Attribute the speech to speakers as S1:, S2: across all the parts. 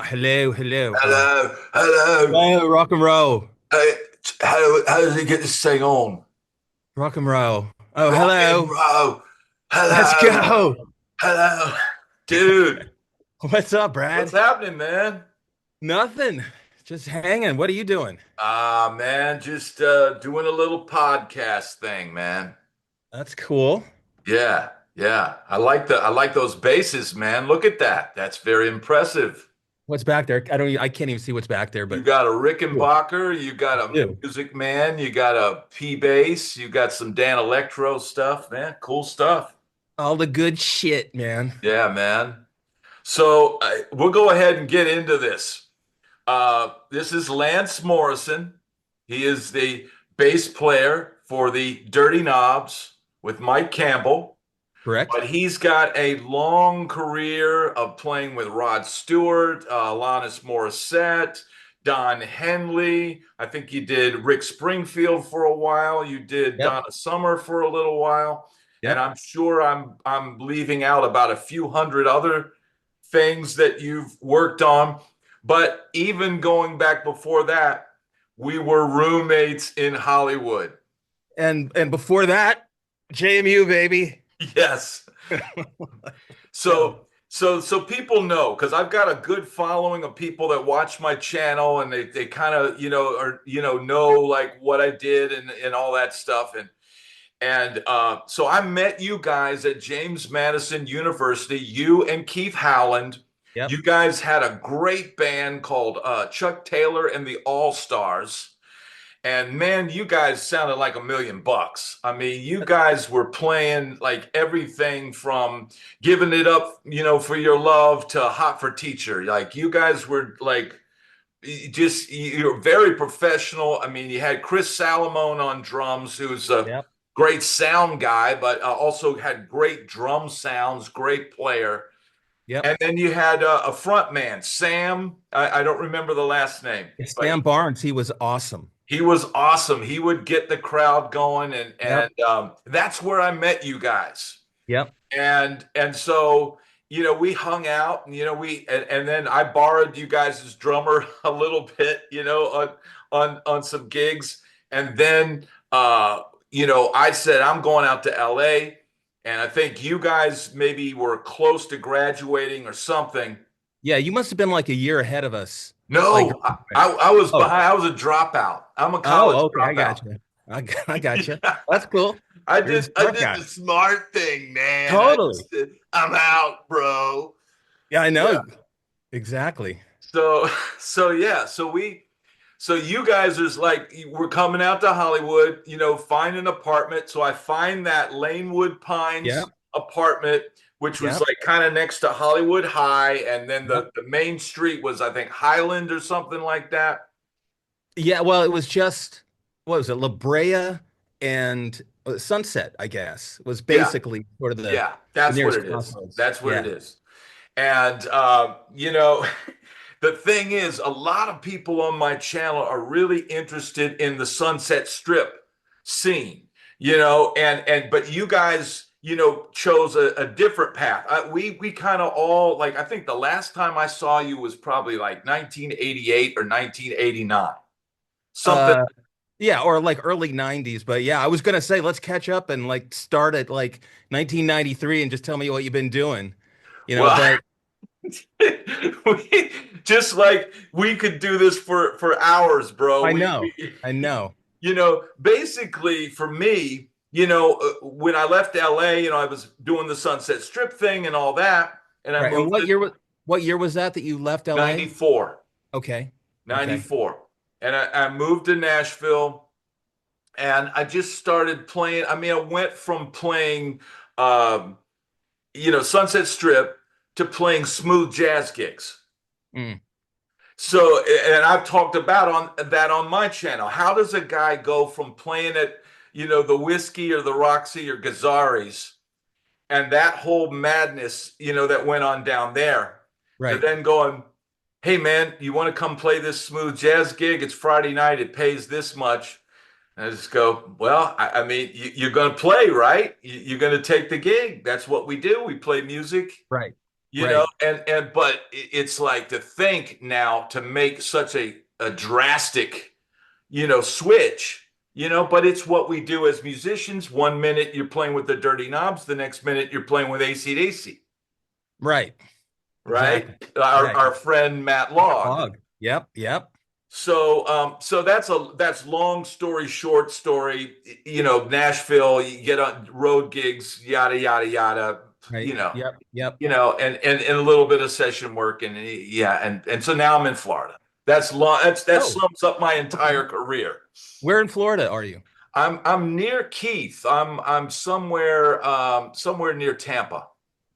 S1: Hello, hello.
S2: Hello, hello.
S1: Hello, rock and roll.
S2: Hey, how does he get this thing on?
S1: Rock and roll. Oh,
S2: Rock and
S1: hello.
S2: roll.
S1: Let's
S2: Hello,
S1: go.
S2: hello. Dude,
S1: What's up,
S2: what's
S1: Brad?
S2: happening, man?
S1: Nothing. Just hanging. What are you doing?
S2: Man, just doing a little podcast thing, man.
S1: That's cool.
S2: Yeah, yeah. I like those basses, man. Look at that. That's very impressive.
S1: What's back there? I can't even see what's back there,
S2: You
S1: but
S2: got a
S1: cool.
S2: Rickenbacker, you got a
S1: Ew.
S2: Music Man, you got a P bass, you got some Dan Electro stuff, man. Cool stuff.
S1: All the good shit, man.
S2: Yeah, man. So we'll go ahead and get into this. This is Lance Morrison. He is the bass player for the Dirty Knobs with Mike Campbell,
S1: Correct?
S2: but he's got a long career of playing with Rod Stewart, Alanis Morissette, Don Henley. I think you did Rick Springfield for a while. You did
S1: Yep.
S2: Donna Summer for a little while. And
S1: Yep.
S2: I'm sure I'm leaving out about a few hundred other things that you've worked on. But even going back before that, we were roommates in Hollywood.
S1: And before that, JMU, baby.
S2: Yes.
S1: Go.
S2: So people know because I've got a good following of people that watch my channel and they kind of know like what I did and all that stuff and so I met you guys at James Madison University, you and Keith Howland.
S1: Yep.
S2: You guys had a great band called Chuck Taylor and the All Stars. And man, you guys sounded like $1 million. I mean, you guys were playing like everything from giving it up, for your love to hot for teacher. Like you guys were like you're very professional. I mean, you had Chris Salomone on drums, who's a
S1: Yep.
S2: great sound guy, but also had great drum sounds, great player.
S1: Yep.
S2: And then you had a front man, Sam. I don't remember the last name, but
S1: Sam Barnes, he was awesome.
S2: he was awesome. He would get the crowd going, and
S1: Yep.
S2: and um, that's where I met you guys.
S1: Yep.
S2: And so we hung out, and and then I borrowed you guys' drummer a little bit, on some gigs, and then I said I'm going out to L.A. and I think you guys maybe were close to graduating or something.
S1: Yeah, you must have been like a year ahead of us. Like,
S2: No, I was
S1: oh,
S2: behind. I was a dropout. I'm a college
S1: oh, okay, I
S2: dropout.
S1: got you. I got you. That's cool.
S2: I
S1: You're a
S2: did I
S1: smart
S2: did
S1: guy.
S2: the smart thing, man. I
S1: Totally.
S2: just said, I'm out, bro.
S1: Yeah, I
S2: Yeah.
S1: know exactly.
S2: So so yeah, so you guys is like we're coming out to Hollywood, find an apartment. So I find that Lanewood
S1: Yeah,
S2: Pines apartment, which was
S1: yeah,
S2: like kind of next to Hollywood High, and then
S1: yeah.
S2: the main street was I think Highland or something like that.
S1: Yeah, well, it was just what was it, La Brea and Sunset, I guess, was
S2: Yeah,
S1: basically sort of
S2: yeah,
S1: the
S2: that's what
S1: nearest
S2: it is.
S1: crossroads.
S2: That's what it
S1: Yeah.
S2: is. And the thing is, a lot of people on my channel are really interested in the Sunset Strip scene, and but you guys, chose a different path. We kind of all like. I think the last time I saw you was probably like 1988 or 1989, something.
S1: Uh yeah, or like early 90s, but yeah, I was gonna say let's catch up and like start at like 1993 and just tell me what you've been doing,
S2: Well,
S1: but
S2: just like we could do this for hours, bro.
S1: I
S2: We,
S1: know.
S2: we
S1: I know.
S2: basically for me, when I left LA, I was doing the Sunset Strip thing and all that, and I
S1: Right. And
S2: moved to
S1: what year was that you left LA?
S2: 94,
S1: Okay. Okay.
S2: 94. And I moved to Nashville and I just started playing. I mean, I went from playing, Sunset Strip to playing smooth jazz gigs.
S1: Mm.
S2: So, and I've talked about on that on my channel. How does a guy go from playing at, the Whiskey or the Roxy or Gazzari's and that whole madness, that went on down there to
S1: Right.
S2: then going, hey man, you want to come play this smooth jazz gig? It's Friday night. It pays this much. And I just go, well, I mean, you're going to play, right? You're going to take the gig. That's what we do. We play music.
S1: Right. Right.
S2: but it's like to think now to make such a drastic, switch, but it's what we do as musicians. One minute you're playing with the Dirty Knobs, the next minute you're playing with AC/DC,
S1: Right.
S2: right?
S1: Exactly.
S2: Our
S1: Yeah.
S2: our friend Matt
S1: Matt
S2: Log.
S1: Log. Yep. Yep.
S2: So that's long story short story. Nashville, you get on road gigs, yada yada yada.
S1: Right.
S2: You know,
S1: Yep. Yep.
S2: and a little bit of session work, and yeah, and so now I'm in Florida. That's long. That
S1: Oh,
S2: sums up my
S1: okay.
S2: entire career.
S1: Where in Florida are you?
S2: I'm near Keith. I'm somewhere near Tampa.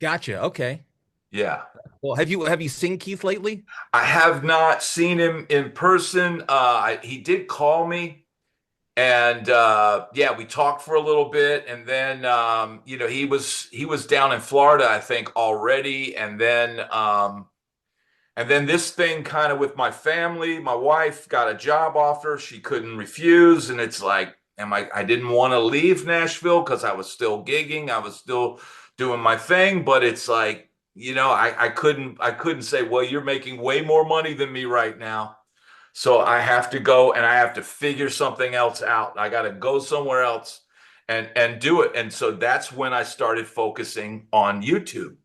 S1: Gotcha. Okay.
S2: Yeah.
S1: Well, have you seen Keith lately?
S2: I have not seen him in person. He did call me, and yeah, we talked for a little bit, and then he was down in Florida, I think, already, and then this thing kind of with my family, my wife got a job offer she couldn't refuse, and it's like, I didn't want to leave Nashville because I was still gigging, I was still doing my thing, but it's like, I couldn't say, well, you're making way more money than me right now. So I have to go and I have to figure something else out. I got to go somewhere else and do it. And so that's when I started focusing on YouTube.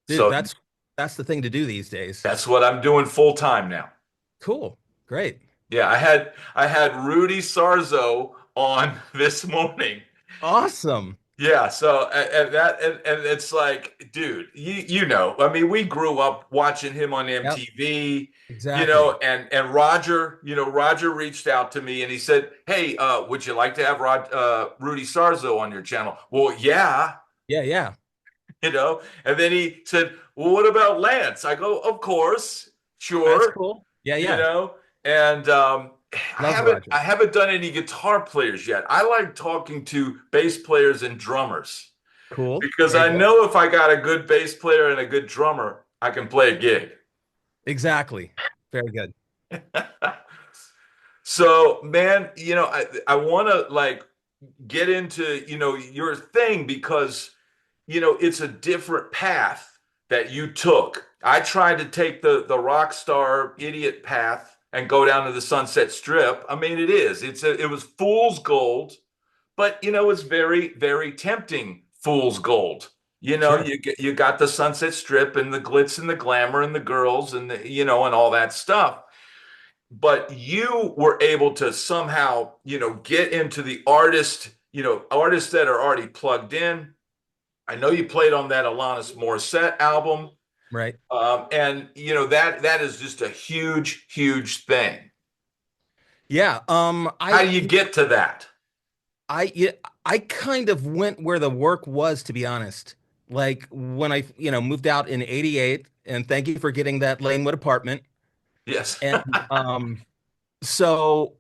S1: Dude,
S2: So
S1: that's the thing to do these days.
S2: that's what I'm doing full time now.
S1: Cool. Great.
S2: Yeah, I had Rudy Sarzo on this morning.
S1: Awesome.
S2: Yeah, so and it's like, dude, I mean, we grew up watching him on
S1: Yep.
S2: MTV,
S1: Exactly.
S2: and Roger reached out to me and he said, "Hey, would you like to have Rudy Sarzo on your channel?" Well, yeah,
S1: Yeah. Yeah.
S2: and then he said, "Well, what about Lance?" I go, "Of course,
S1: That's
S2: sure."
S1: cool. Yeah.
S2: you
S1: Yeah.
S2: know and I
S1: Love
S2: haven't
S1: Roger.
S2: I haven't done any guitar players yet. I like talking to bass players and drummers
S1: Cool.
S2: because
S1: Very
S2: I
S1: good.
S2: know if I got a good bass player and a good drummer, I can play a gig.
S1: Exactly. Very good.
S2: So, man, I want to like get into, your thing because, it's a different path that you took. I tried to take the rock star idiot path and go down to the Sunset Strip. I mean, it was fool's gold, but it's very, very tempting fool's gold.
S1: Sure.
S2: You got the Sunset Strip and the glitz and the glamour and the girls and and all that stuff. But you were able to somehow, get into the artists that are already plugged in. I know you played on that Alanis Morissette album,
S1: Right.
S2: and that is just a huge, huge thing.
S1: Yeah.
S2: How do you get to that?
S1: Yeah, I kind of went where the work was, to be honest. Like when I, moved out in '88, and thank you for getting that Lanewood apartment.
S2: Yes.
S1: And so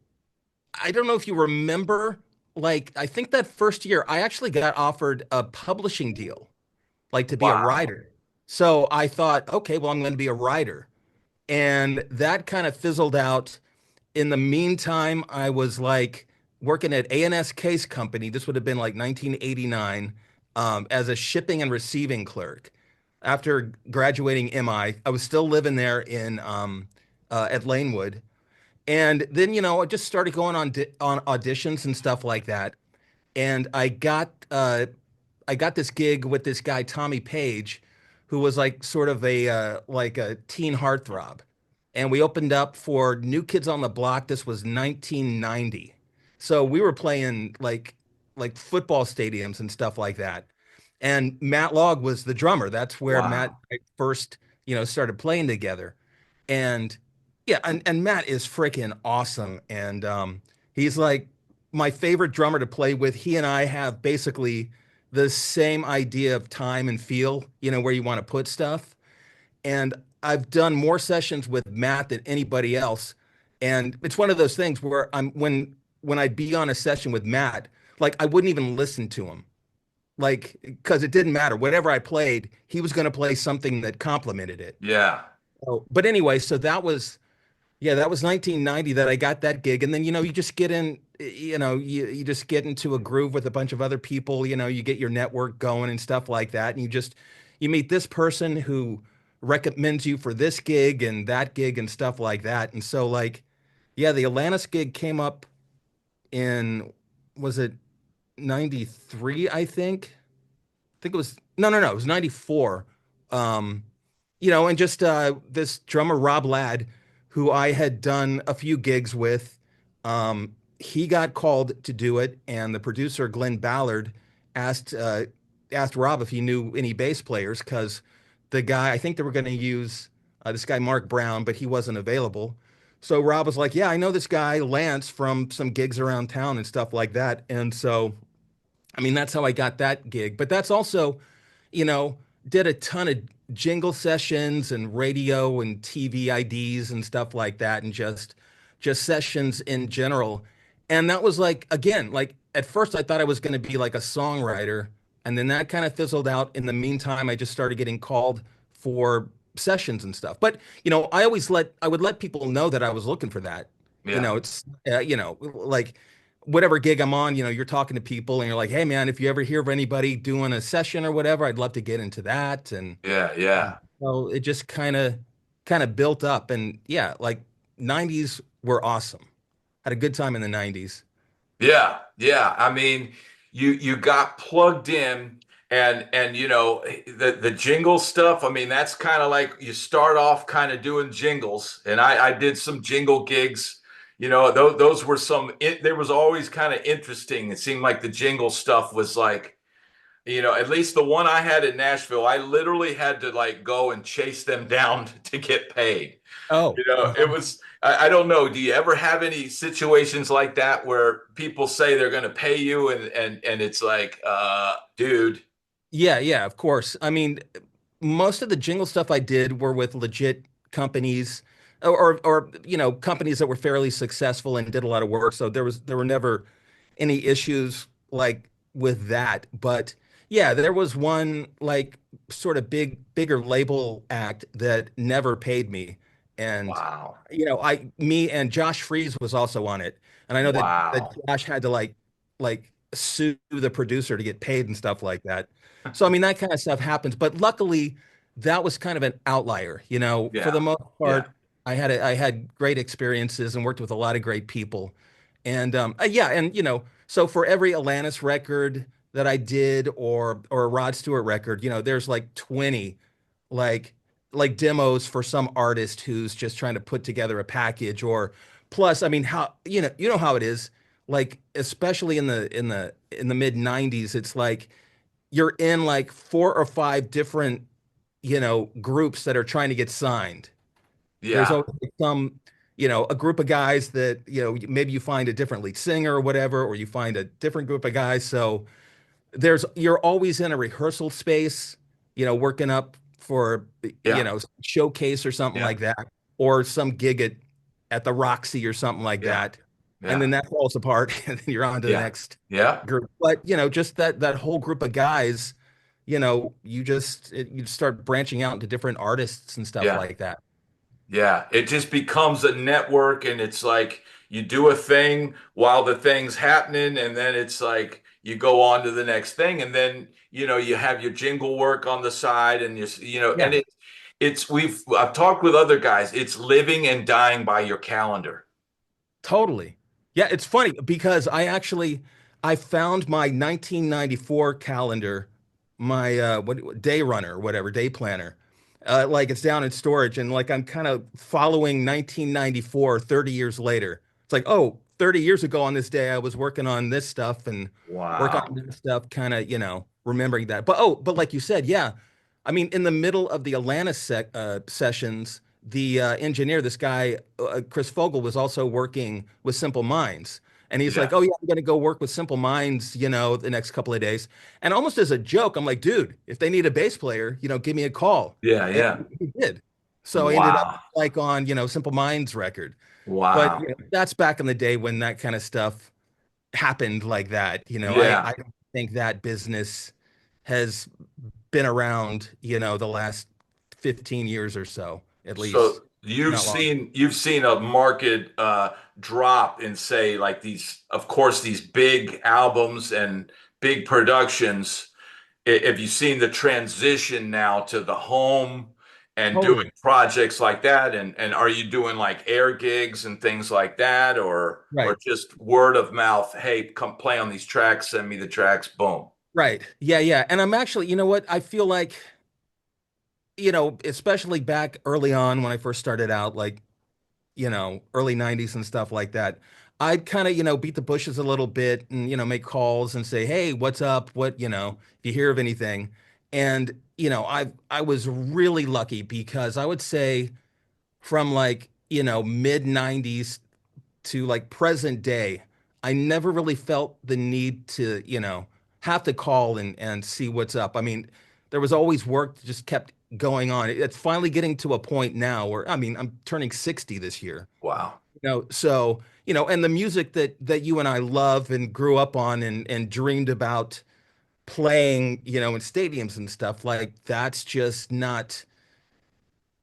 S1: I don't know if you remember, like I think that first year I actually got offered a publishing deal, like to be a
S2: Wow.
S1: writer. So I thought, okay, well, I'm going to be a writer. And that kind of fizzled out. In the meantime, I was like working at A&S Case Company. This would have been like 1989, as a shipping and receiving clerk. After graduating MI, I was still living there in at Lanewood, and then I just started going on auditions and stuff like that. And I got this gig with this guy Tommy Page, who was like sort of like a teen heartthrob, and we opened up for New Kids on the Block. This was 1990, so we were playing like football stadiums and stuff like that. And Matt Log was the drummer. That's where Matt
S2: Wow.
S1: and I first started playing together. And yeah, and Matt is freaking awesome, and he's like my favorite drummer to play with. He and I have basically the same idea of time and feel, where you want to put stuff. And I've done more sessions with Matt than anybody else. And it's one of those things where when I'd be on a session with Matt, like I wouldn't even listen to him. Like, because it didn't matter. Whatever I played, he was going to play something that complemented it.
S2: Yeah.
S1: Oh, but anyway, so that was 1990 that I got that gig. And then, you just get in, you just get into a groove with a bunch of other people, you get your network going and stuff like that. And you meet this person who recommends you for this gig and that gig and stuff like that. And so like, yeah, the Alanis gig came up in, was it 93, I think? I think it was no, it was 94. Um, and just this drummer Rob Ladd, who I had done a few gigs with, he got called to do it, and the producer Glenn Ballard asked asked Rob if he knew any bass players because the guy I think they were going to use this guy Mark Brown, but he wasn't available. So Rob was like, "Yeah, I know this guy Lance from some gigs around town and stuff like that." And so I mean, that's how I got that gig. But that's also, you know, did a ton of jingle sessions and radio and TV IDs and stuff like that, and just sessions in general. And that was like, again, like at first I thought I was going to be like a songwriter, and then that kind of fizzled out. In the meantime, I just started getting called for sessions and stuff. But I would let people know that I was looking for that.
S2: Yeah.
S1: It's like whatever gig I'm on, you're talking to people and you're like, hey man, if you ever hear of anybody doing a session or whatever, I'd love to get into that. And
S2: Yeah. Yeah.
S1: so it just kind of built up. And yeah, like 90s were awesome. Had a good time in the 90s.
S2: Yeah, yeah. I mean, you got plugged in, and the jingle stuff. I mean, that's kind of like you start off kind of doing jingles, and I did some jingle gigs. Those were there was always kind of interesting. It seemed like the jingle stuff was like, at least the one I had in Nashville, I literally had to like go and chase them down to get paid.
S1: Oh,
S2: It was, I don't know. Do you ever have any situations like that where people say they're going to pay you and it's like, dude,
S1: yeah, yeah, of course. I mean, most of the jingle stuff I did were with legit companies or companies that were fairly successful and did a lot of work. So there were never any issues like with that. But yeah, there was one like sort of bigger label act that never paid me. And
S2: wow,
S1: me and Josh Freese was also on it. And I know that
S2: wow.
S1: Josh had to like sue the producer to get paid and stuff like that. So I mean that kind of stuff happens, but luckily that was kind of an outlier. For the
S2: Yeah,
S1: most
S2: yeah,
S1: part, I had great experiences and worked with a lot of great people. And yeah, and so for every Alanis record that I did or a Rod Stewart record, there's like 20 like demos for some artist who's just trying to put together a package or plus, I mean, how how it is, like especially in the mid 90s, it's like you're in like four or five different, groups that are trying to get signed. There's
S2: yeah,
S1: always some, a group of guys that, maybe you find a different lead singer or whatever, or you find a different group of guys. So you're always in a rehearsal space, working up for,
S2: yeah,
S1: showcase or something
S2: yeah,
S1: like that, or some gig at the Roxy or something like
S2: yeah,
S1: that. And
S2: yeah,
S1: then that falls apart and then you're on to the
S2: yeah,
S1: next
S2: yeah,
S1: group. But, just that whole group of guys, you start branching out into different artists and stuff
S2: yeah.
S1: like that.
S2: Yeah, it just becomes a network, and it's like you do a thing while the thing's happening, and then it's like you go on to the next thing, and then you have your jingle work on the side, and
S1: Yeah.
S2: and I've talked with other guys. It's living and dying by your calendar.
S1: Totally. Yeah, it's funny because I found my 1994 calendar, my what day runner or whatever, day planner. Like it's down in storage and like I'm kind of following 1994 30 years later. It's like, oh, 30 years ago on this day I was working on this stuff and working
S2: Wow.
S1: on this stuff, kind of, remembering that. But like you said, yeah. I mean, in the middle of the Atlanta sessions, the engineer, this guy, Chris Fogel, was also working with Simple Minds. And he's like,
S2: Yeah.
S1: oh, yeah, I'm going to go work with Simple Minds, the next couple of days. And almost as a joke, I'm like, dude, if they need a bass player, give me a call.
S2: Yeah.
S1: And
S2: Yeah.
S1: he did. So I ended up
S2: Wow.
S1: like on, Simple Minds record. But
S2: Wow.
S1: that's back in the day when that kind of stuff happened like that.
S2: Yeah.
S1: I don't think that business has been around, the last 15 years or so, at least.
S2: So you've
S1: Not long.
S2: seen a market drop in, say, like these, of course, these big albums and big productions. have you seen the transition now to the home and doing
S1: Totally.
S2: projects like that? And are you doing like air gigs and things like that, or
S1: Right.
S2: just word of mouth? Hey, come play on these tracks. Send me the tracks. Boom.
S1: Right. Yeah, yeah. And I'm actually, you know what? I feel like, especially back early on when I first started out, like, early 90s and stuff like that, I'd kind of, beat the bushes a little bit and, make calls and say, "Hey, what's up? What, if you hear of anything." And, I was really lucky because I would say from like, mid 90s to like present day, I never really felt the need to, have to call and see what's up. I mean, there was always work that just kept going on. It's finally getting to a point now where, I mean, I'm turning 60 this year.
S2: Wow.
S1: So, and the music that you and I love and grew up on and dreamed about playing, in stadiums and stuff, like that's just not,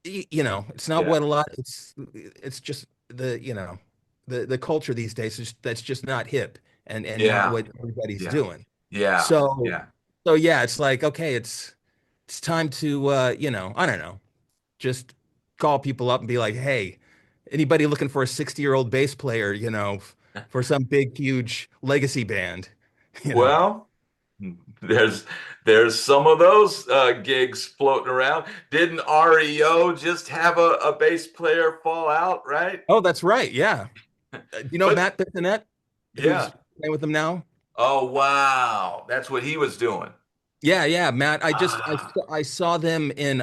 S1: it's not
S2: Yeah.
S1: what a lot it's just the culture these days is that's just not hip and not
S2: Yeah.
S1: what everybody's
S2: Yeah.
S1: doing.
S2: Yeah.
S1: So
S2: Yeah.
S1: so yeah, it's like okay, it's time to I don't know, just call people up and be like, "Hey, anybody looking for a 60-year-old bass player, for some big huge legacy band?" You know.
S2: Well, there's there's some of those gigs floating around. Didn't REO just have a bass player fall out, right?
S1: Oh, that's right. Yeah. You know
S2: But
S1: Matt Bissonette, who's
S2: yeah.
S1: playing with them now?
S2: Oh wow. That's what he was doing.
S1: Yeah, yeah, Matt.
S2: Ah.
S1: I saw them in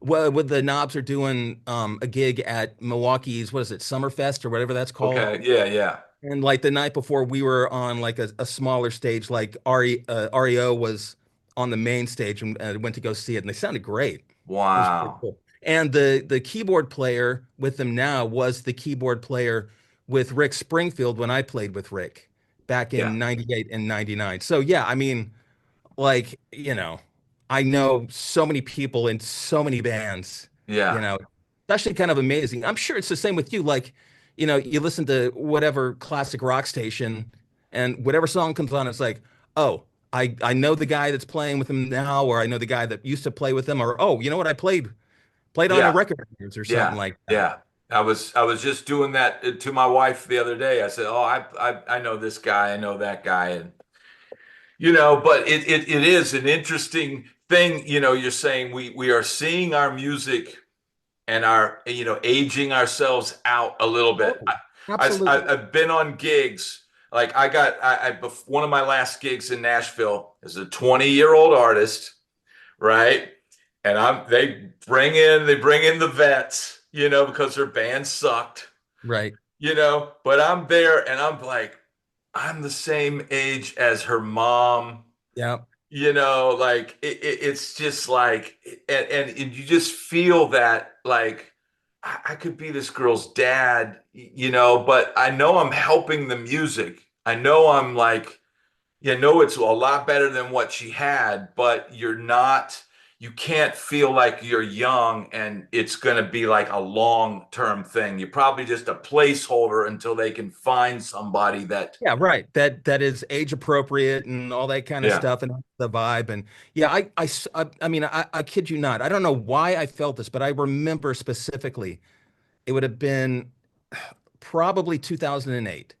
S1: well with the Knobs are doing a gig at Milwaukee's, what is it, Summerfest or whatever that's called.
S2: Okay. Yeah, yeah.
S1: And like the night before we were on like a smaller stage, like REO was on the main stage and went to go see it and they sounded great. It was pretty
S2: Wow.
S1: cool. And the keyboard player with them now was the keyboard player with Rick Springfield when I played with Rick back
S2: Yeah.
S1: in 98 and 99. So yeah, I mean like, I know so many people in so many bands, you
S2: Yeah.
S1: know, it's actually kind of amazing. I'm sure it's the same with you. Like, you listen to whatever classic rock station and whatever song comes on, it's like, oh, I know the guy that's playing with him now, or I know the guy that used to play with him, or oh, you know what, I played on a
S2: Yeah.
S1: record of yours or something
S2: Yeah.
S1: like that.
S2: Yeah. I was just doing that to my wife the other day. I said, "Oh, I know this guy, I know that guy." And but it is an interesting thing. You're saying we are seeing our music and our aging ourselves out a little bit.
S1: Totally. Absolutely.
S2: I've been on gigs. Like one of my last gigs in Nashville is a 20-year-old artist, right? And they bring in the vets, because their band sucked,
S1: Right.
S2: but I'm there and I'm like, I'm the same age as her mom,
S1: Yeah.
S2: like it's just like, and you just feel that like I could be this girl's dad, but I know I'm helping the music. I know I'm like, it's a lot better than what she had, but you can't feel like you're young and it's going to be like a long-term thing. You're probably just a placeholder until they can find somebody that,
S1: Yeah, right. That is age appropriate and all that kind of
S2: yeah,
S1: stuff and the vibe and yeah, I mean I kid you not. I don't know why I felt this, but I remember specifically it would have been probably 2008.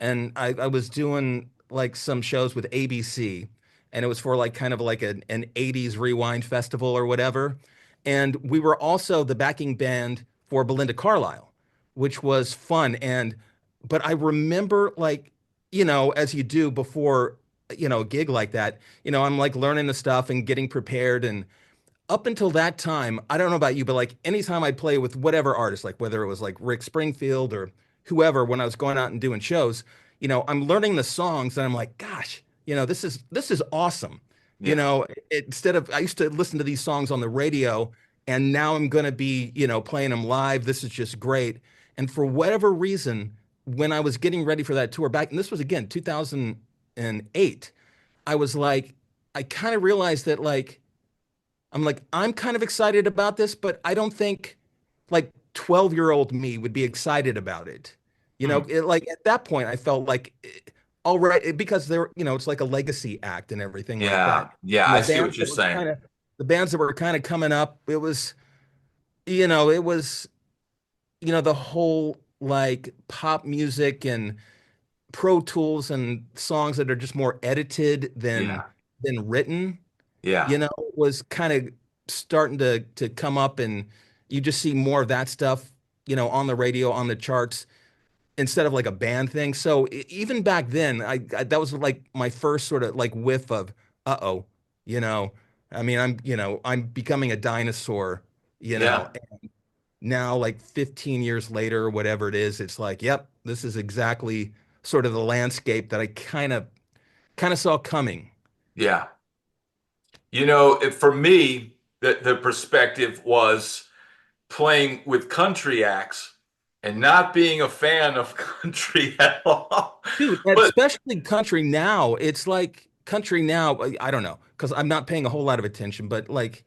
S1: And I was doing like some shows with ABC and it was for like kind of like an 80s rewind festival or whatever. And we were also the backing band for Belinda Carlisle, which was fun. But I remember like, as you do before, a gig like that, I'm like learning the stuff and getting prepared and up until that time, I don't know about you, but like anytime I'd play with whatever artist, like whether it was like Rick Springfield or whoever, when I was going out and doing shows, I'm learning the songs and I'm like, gosh, this is awesome.
S2: yeah,
S1: Instead of I used to listen to these songs on the radio and now I'm gonna be, playing them live. This is just great. And for whatever reason, when I was getting ready for that tour back, and this was again 2008, I was like, I kind of realized that like I'm like, I'm kind of excited about this, but I don't think like 12-year-old me would be excited about it.
S2: hmm,
S1: Like at that point, I felt like all right, because they're, it's like a legacy act and everything like that.
S2: Yeah, yeah,
S1: And
S2: I see what you're saying.
S1: the bands that were kind of coming up, it was, the whole like pop music and Pro Tools and songs that are just more edited
S2: Yeah,
S1: than written,
S2: yeah,
S1: was kind of starting to come up, and you just see more of that stuff, on the radio, on the charts, instead of like a band thing. So even back then, that was like my first sort of like whiff of, uh-oh, you know, I mean, I'm becoming a dinosaur, you know.
S2: yeah,
S1: Now, like 15 years later, or whatever it is, it's like, yep, this is exactly sort of the landscape that I kind of saw coming.
S2: yeah. For me, the perspective was playing with country acts and not being a fan of country at all.
S1: Dude,
S2: But
S1: especially country now, it's like country now, I don't know, because I'm not paying a whole lot of attention, but like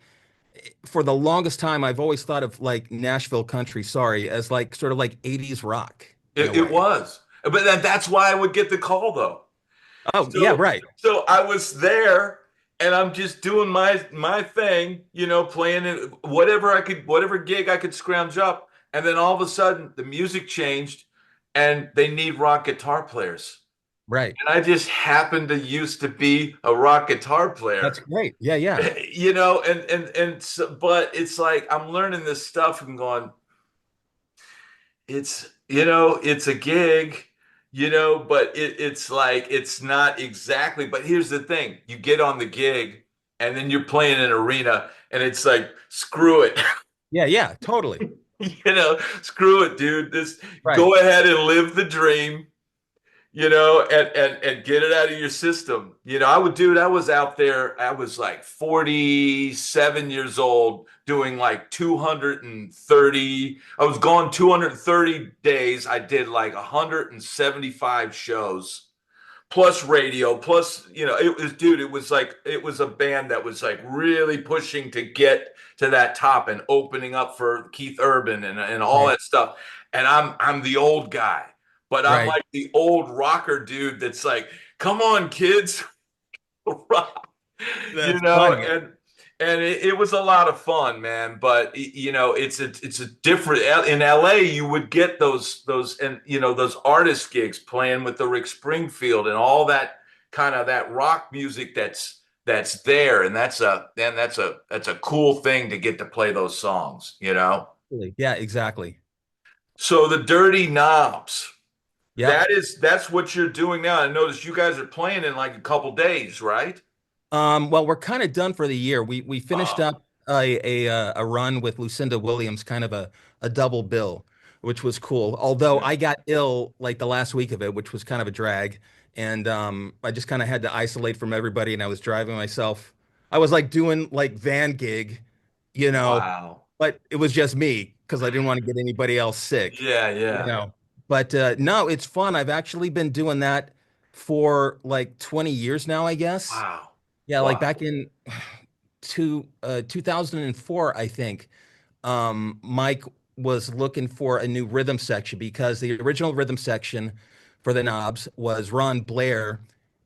S1: for the longest time, I've always thought of like Nashville country, sorry, as like sort of like 80s rock in a
S2: it
S1: way.
S2: was. But that's why I would get the call though.
S1: Oh, yeah,
S2: So
S1: right.
S2: so I was there and I'm just doing my thing, playing it whatever gig I could scrounge up. And then all of a sudden the music changed and they need rock guitar players.
S1: Right.
S2: And I just happened to used to be a rock guitar
S1: That's
S2: player.
S1: great. Yeah, yeah.
S2: And so, but it's like I'm learning this stuff and going, it's a gig, but it's like it's not exactly. But here's the thing: you get on the gig, and then you're playing an arena, and it's like, screw it,
S1: Yeah, yeah, totally.
S2: screw it, dude. This
S1: Right.
S2: Go ahead and live the dream, and get it out of your system. I was out there, I was like 47 years old doing like 230, I was gone 230 days. I did like 175 shows plus radio, plus, it was a band that was like really pushing to get to that top and opening up for Keith Urban and all
S1: Right.
S2: that stuff. And I'm the old guy, but I'm
S1: Right.
S2: like the old rocker dude that's like, come on, kids, rock, you
S1: That's
S2: know,
S1: funny.
S2: and it was a lot of fun, man. But it's a different in LA. You would get those and those artist gigs playing with the Rick Springfield and all that kind of that rock music that's there, and that's a cool thing to get to play those songs.
S1: Really. Yeah, exactly.
S2: So the Dirty Knobs,
S1: Yep.
S2: that's what you're doing now. I noticed you guys are playing in like a couple days, right?
S1: Well, we're kind of done for the year. We finished
S2: Oh,
S1: up a run with Lucinda Williams, kind of a double bill, which was cool. Although
S2: yeah.
S1: I got ill like the last week of it, which was kind of a drag, and I just kind of had to isolate from everybody, and I was driving myself. I was like doing like van gig, you know,
S2: Wow.
S1: but it was just me because I didn't want to get anybody else sick,
S2: Yeah,
S1: you
S2: yeah.
S1: know. But no, it's fun. I've actually been doing that for like 20 years now, I guess.
S2: Wow.
S1: Yeah, like
S2: Wow.
S1: back in 2004, I think, Mike was looking for a new rhythm section because the original rhythm section for the Knobs was Ron Blair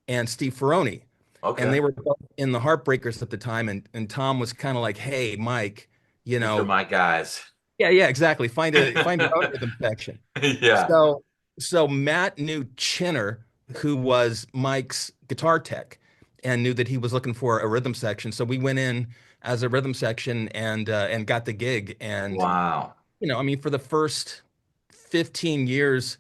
S1: and Steve Ferroni. And
S2: Okay.
S1: they were both in the Heartbreakers at the time. And Tom was kind of like, hey, Mike, you
S2: These are
S1: know,
S2: my guys.
S1: yeah, yeah, exactly. Find your own rhythm section.
S2: Yeah.
S1: So so Matt knew Chinner, who was Mike's guitar tech, and knew that he was looking for a rhythm section. So we went in as a rhythm section and got the gig. And
S2: Wow.
S1: I mean, for the first 15 years,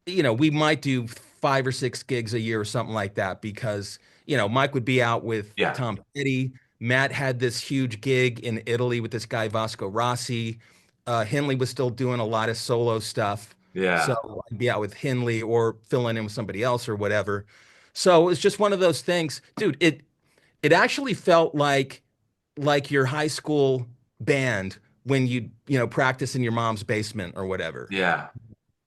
S1: we might do 5 or 6 gigs a year or something like that because, Mike would be out with
S2: Yeah.
S1: Tom Petty. Matt had this huge gig in Italy with this guy, Vasco Rossi. Henley was still doing a lot of solo stuff. So
S2: Yeah.
S1: I'd be out with Henley or filling in with somebody else or whatever. So it was just one of those things. Dude, it actually felt like your high school band when you practice in your mom's basement or whatever.
S2: Yeah.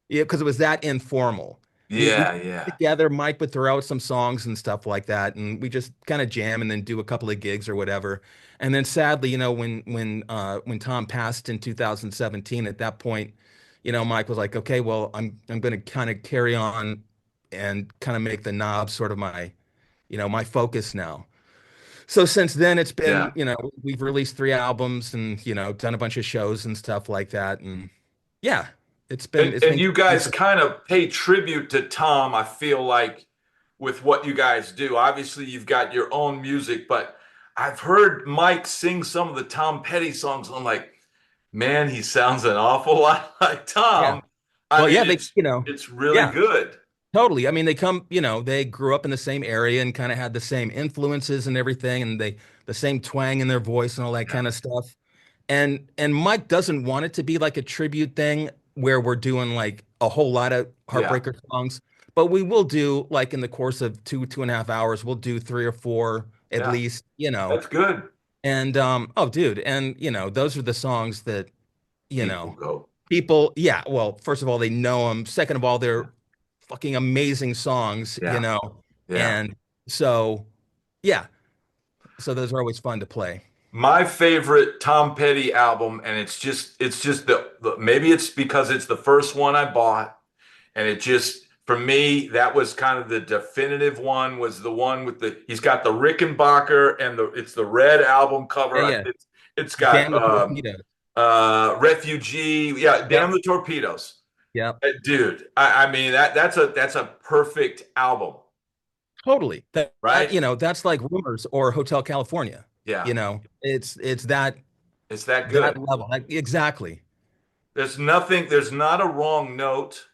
S1: Yeah, because it was that informal. We
S2: Yeah. Yeah.
S1: together, Mike would throw out some songs and stuff like that, and we just kind of jam and then do a couple of gigs or whatever. And then sadly, when Tom passed in 2017, at that point, Mike was like, okay, well, I'm going to kind of carry on and kind of make the knob sort of my, my focus now. So since then it's
S2: Yeah.
S1: been, we've released 3 albums and, done a bunch of shows and stuff like that. And yeah, it's
S2: And
S1: been
S2: you
S1: crazy.
S2: guys kind of pay tribute to Tom, I feel like, with what you guys do. Obviously, you've got your own music, but I've heard Mike sing some of the Tom Petty songs. And I'm like, man, he sounds an awful lot like
S1: Yeah.
S2: Tom. I
S1: Well,
S2: mean,
S1: yeah,
S2: it's really
S1: yeah,
S2: good.
S1: totally. I mean, they grew up in the same area and kind of had the same influences and everything, and the same twang in their voice and all that
S2: Yeah.
S1: kind of stuff. And Mike doesn't want it to be like a tribute thing where we're doing like a whole lot of
S2: Yeah.
S1: Heartbreaker songs, but we will do like in the course of 2.5 hours, we'll do 3 or 4 at
S2: Yeah.
S1: least,
S2: That's good.
S1: And oh, dude, and those are the songs that, you
S2: People
S1: know,
S2: go.
S1: people, yeah, well, first of all, they know them. Second of all, they're
S2: Yeah.
S1: fucking amazing songs,
S2: Yeah. Yeah.
S1: and so yeah, so those are always fun to play.
S2: My favorite Tom Petty album, and it's just maybe it's because it's the first one I bought, and it just for me that was kind of the definitive one. Was the one with he's got the Rickenbacker and it's the red album
S1: Yeah,
S2: cover.
S1: yeah.
S2: It's
S1: Damn
S2: got
S1: the torpedoes.
S2: Refugee, yeah, Damn
S1: Yep.
S2: the Torpedoes.
S1: Yep.
S2: Dude, I mean that's a perfect album,
S1: Totally.
S2: right?
S1: That's like Rumors or Hotel California.
S2: Yeah,
S1: It's that
S2: it's that
S1: that
S2: good.
S1: level. Like, exactly.
S2: There's not a wrong note.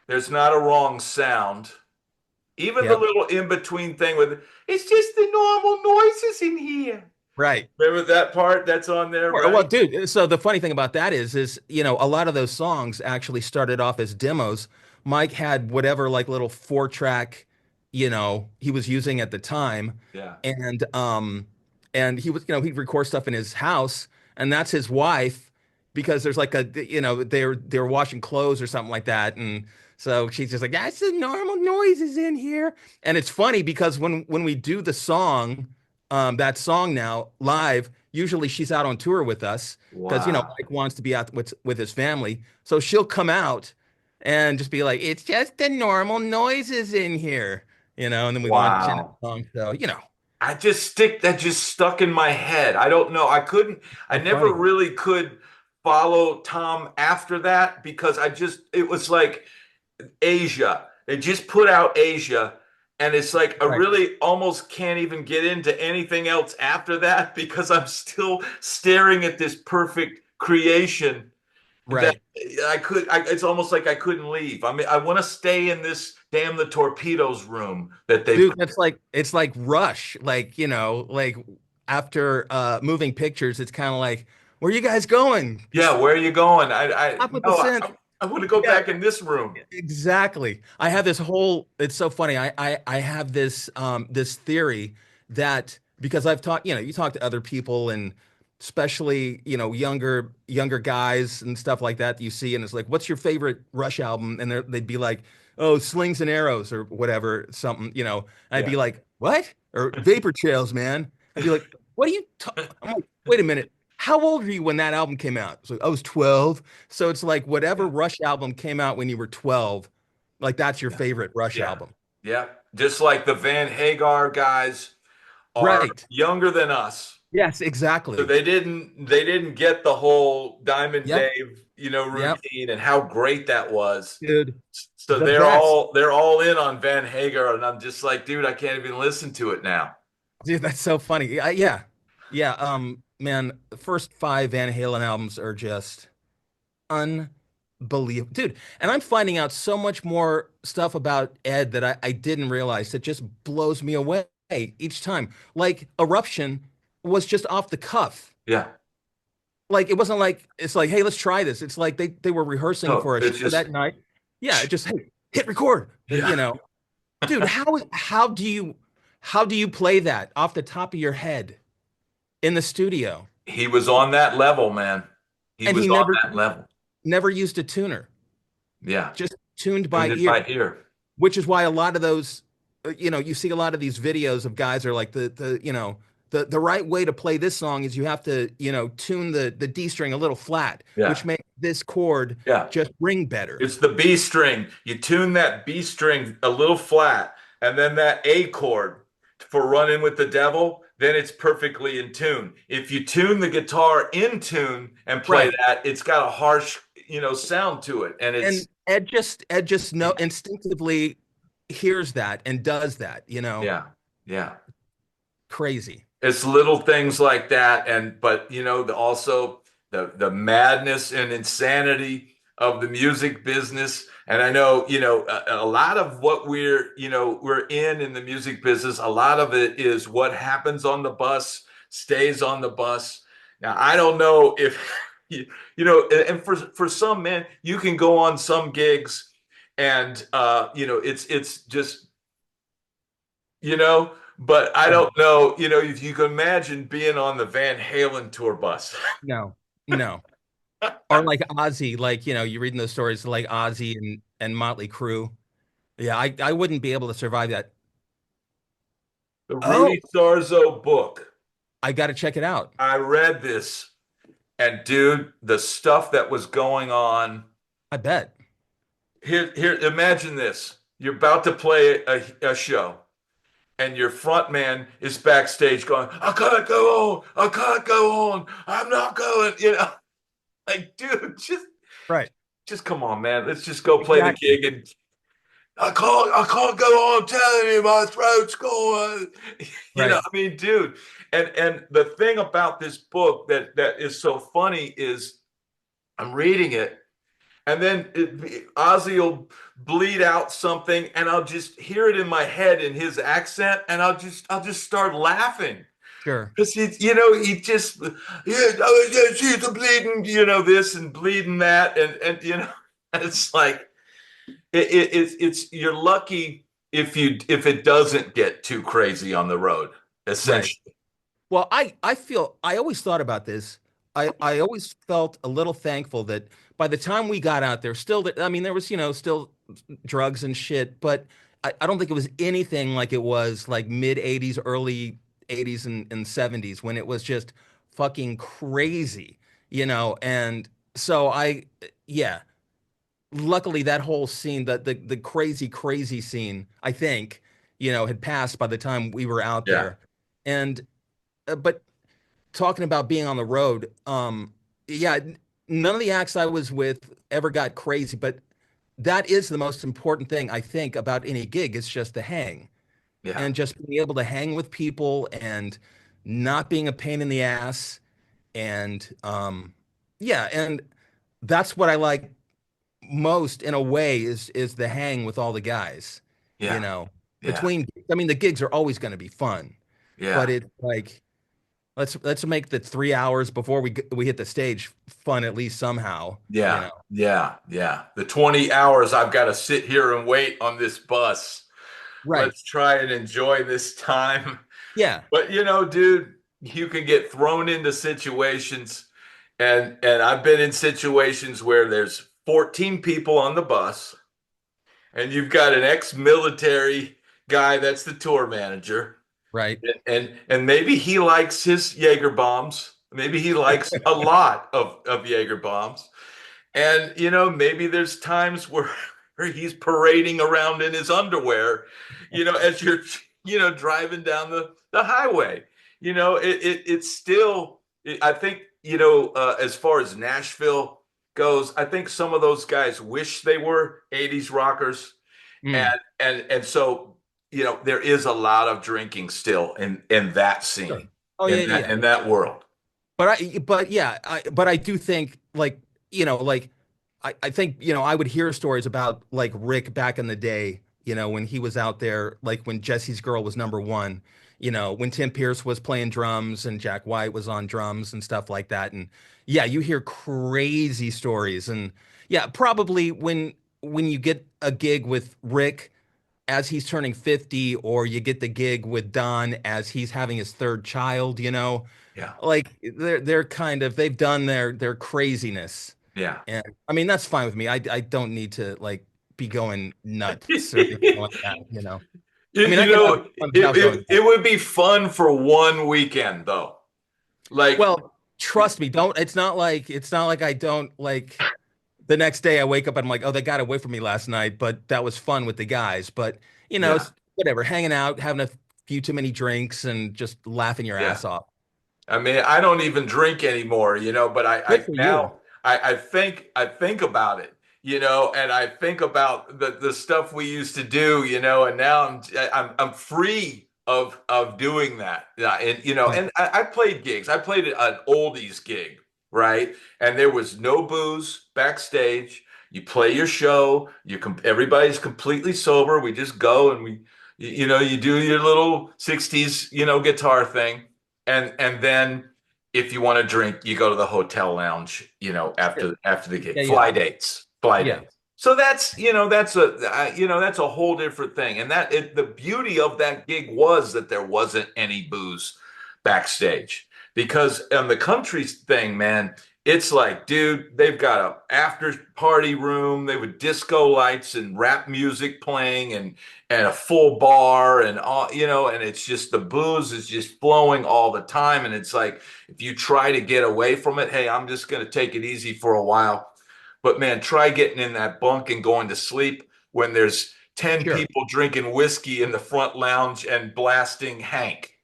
S2: There's not a wrong sound. Even the
S1: Yep.
S2: little in between thing with it's just the normal noises in here.
S1: Right.
S2: Remember that part that's on there,
S1: Well,
S2: right?
S1: dude, so the funny thing about that is, a lot of those songs actually started off as demos. Mike had whatever like little 4 track, he was using at the time.
S2: Yeah,
S1: And he was, he'd record stuff in his house, and that's his wife, because there's like they were washing clothes or something like that. And so she's just like, that's the normal noises in here. And it's funny because when we do the song, that song now live, usually she's out on tour with us because
S2: wow,
S1: Mike wants to be out with his family. So she'll come out and just be like, it's just the normal noises in here, and then we launch into
S2: wow.
S1: the song. So,
S2: That just stuck in my head. I don't know. I
S1: so
S2: never
S1: funny.
S2: really could follow Tom after that because it was like Asia. They just put out Asia, and it's like I
S1: Right.
S2: really almost can't even get into anything else after that because I'm still staring at this perfect creation that
S1: Right.
S2: it's almost like I couldn't leave. I mean, I want to stay in this damn the torpedoes room that they
S1: Dude,
S2: put.
S1: it's like Rush, like, like after moving pictures, it's kind of like, where you guys going?
S2: Yeah, where are you going?
S1: Top of the
S2: No,
S1: synth.
S2: I want to go
S1: Yeah,
S2: back in this room.
S1: exactly. I have this whole, it's so funny. I have this theory that because I've talked, you talk to other people, and especially, younger guys and stuff like that you see, and it's like, what's your favorite Rush album? And they'd be like, oh, Slings and Arrows or whatever, something, and I'd
S2: Yeah.
S1: be like, what? Or Vapor Trails, man. I'd be like, what are you I'm like, wait a minute. How old were you when that album came out? So I was 12. So it's like whatever
S2: Yeah.
S1: Rush album came out when you were 12, like that's your
S2: Yeah.
S1: favorite Rush
S2: Yeah.
S1: album.
S2: Yeah. Just like the Van Hagar guys are
S1: Right.
S2: younger than us.
S1: Yes,
S2: So
S1: exactly.
S2: they didn't get the whole Diamond
S1: Yep.
S2: Dave,
S1: Yep.
S2: routine and how great that was.
S1: Dude,
S2: So
S1: the
S2: they're
S1: best.
S2: all they're all in on Van Hagar, and I'm just like, dude, I can't even listen to it now.
S1: Dude, that's so funny. Yeah. Yeah. Man, the first 5 Van Halen albums are just unbelievable. Dude, and I'm finding out so much more stuff about Ed that I didn't realize that just blows me away each time. Like Eruption was just off the cuff.
S2: Yeah.
S1: Like it wasn't like it's like, hey, let's try this. It's like they were rehearsing
S2: No,
S1: for a show
S2: it's just
S1: that night. Yeah, it just hey, hit record.
S2: yeah.
S1: Dude, how do you play that off the top of your head in the studio?
S2: He was on that level, man. He
S1: And
S2: was
S1: he
S2: on
S1: never
S2: that level.
S1: never used a tuner,
S2: Yeah.
S1: just tuned by
S2: Tuned it
S1: ear,
S2: by ear.
S1: which is why a lot of those, you see a lot of these videos of guys are like the the right way to play this song is you have to, tune the D string a little flat,
S2: Yeah.
S1: which makes this chord
S2: Yeah.
S1: just ring better.
S2: It's the B string. You tune that B string a little flat, and then that A chord for running with the devil, then it's perfectly in tune. If you tune the guitar in tune and play
S1: Right.
S2: that, it's got a harsh, sound to it. And
S1: And
S2: it's,
S1: Ed just know instinctively hears that and does that,
S2: yeah, yeah.
S1: crazy.
S2: It's little things like that. And, but, also the madness and insanity of the music business. And I know, a lot of what we're in the music business, a lot of it is what happens on the bus stays on the bus. Now, I don't know if, and for some men, you can go on some gigs and, it's just, but I
S1: Right.
S2: don't know, if you can imagine being on the Van Halen tour bus.
S1: No, no. Or like Ozzy, like, you reading those stories like Ozzy and Motley Crue. Yeah, I wouldn't be able to survive that.
S2: The
S1: Oh,
S2: Rudy Sarzo book.
S1: I got to check it out.
S2: I read this, and dude, the stuff that was going on.
S1: I bet.
S2: Imagine this. You're about to play a show, and your front man is backstage going, I can't go on. I can't go on. I'm not going, like, dude,
S1: Right.
S2: just come on, man. Let's just go play the
S1: Exactly.
S2: gig. And I can't go on. I'm telling you, my throat's going.
S1: Right.
S2: I mean, dude. And the thing about this book that is so funny is I'm reading it, and then Ozzy will bleed out something, and I'll just hear it in my head in his accent, and I'll just start laughing.
S1: Sure.
S2: Because he just, yeah, she's a bleeding, this and bleeding that, and it's like it's you're lucky if it doesn't get too crazy on the road,
S1: Right.
S2: essentially.
S1: Well, I always thought about this. I always felt a little thankful that by the time we got out there, I mean, there was, still drugs and shit, but I don't think it was anything like it was like mid 80s, early 80s and 70s when it was just fucking crazy, and so yeah, luckily that whole scene, the crazy, crazy scene, I think, had passed by the time we were out
S2: Yeah,
S1: there. And, but talking about being on the road, yeah, none of the acts I was with ever got crazy, but that is the most important thing I think about any gig. It's just the hang
S2: yeah,
S1: and just being able to hang with people and not being a pain in the ass. And yeah, and that's what I like most in a way is the hang with all the guys, you
S2: yeah,
S1: know,
S2: yeah,
S1: between, I mean, the gigs are always going to be fun, but
S2: yeah,
S1: it's like, let's make the 3 hours before we hit the stage fun at least somehow,
S2: yeah, yeah, yeah. The 20 hours I've got to sit here and wait on this bus.
S1: Right.
S2: Let's try and enjoy this time.
S1: Yeah.
S2: But dude, you can get thrown into situations, and I've been in situations where there's 14 people on the bus, and you've got an ex-military guy that's the tour manager,
S1: Right.
S2: and maybe he likes his Jaeger bombs. Maybe he likes a lot of Jaeger bombs. And maybe there's times where he's parading around in his underwear, as you're driving down the highway. It's still, I think, as far as Nashville goes, I think some of those guys wish they were 80s rockers.
S1: Mm.
S2: And so, there is a lot of drinking still in that
S1: Sure.
S2: scene,
S1: Oh
S2: in
S1: yeah, yeah,
S2: that
S1: yeah.
S2: in that world.
S1: But yeah, but I do think like, like I think, I would hear stories about like Rick back in the day, when he was out there, like when Jesse's Girl was number one, when Tim Pierce was playing drums and Jack White was on drums and stuff like that. And yeah, you hear crazy stories. And yeah, probably when you get a gig with Rick as he's turning 50, or you get the gig with Don as he's having his third child,
S2: Yeah,
S1: like they're kind of, they've done their craziness.
S2: yeah.
S1: And I mean, that's fine with me. I don't need to like be going nuts or anything like that. I mean, I
S2: You
S1: can have
S2: know,
S1: fun without going
S2: it
S1: home.
S2: would be fun for one weekend though. Like,
S1: Well, trust me, don't. It's not like I don't like. The next day I wake up and I'm like, oh, they got away from me last night, but that was fun with the guys. But
S2: yeah,
S1: it's whatever, hanging out, having a few too many drinks, and just laughing your
S2: yeah.
S1: ass off.
S2: I mean, I don't even drink anymore, but
S1: Good
S2: I
S1: for you.
S2: now I think about it, and I think about the stuff we used to do, and now I'm free of doing that. Yeah, and
S1: Yeah,
S2: I played gigs. I played an oldies gig, right? And there was no booze backstage. You play your show. Everybody's completely sober. We just go and you do your little 60s, guitar thing and then if you want to drink, you go to the hotel lounge,
S1: sure.
S2: after the gig.
S1: Yeah, yeah,
S2: Fly
S1: yeah,
S2: dates. So that's a whole different thing. And the beauty of that gig was that there wasn't any booze backstage because on the country thing, man, it's like, dude, they've got a after party room. They with disco lights and rap music playing and a full bar and all, and it's just the booze is just flowing all the time. And it's like, if you try to get away from it, hey, I'm just going to take it easy for a while. But man, try getting in that bunk and going to sleep when there's 10
S1: sure.
S2: people drinking whiskey in the front lounge and blasting Hank.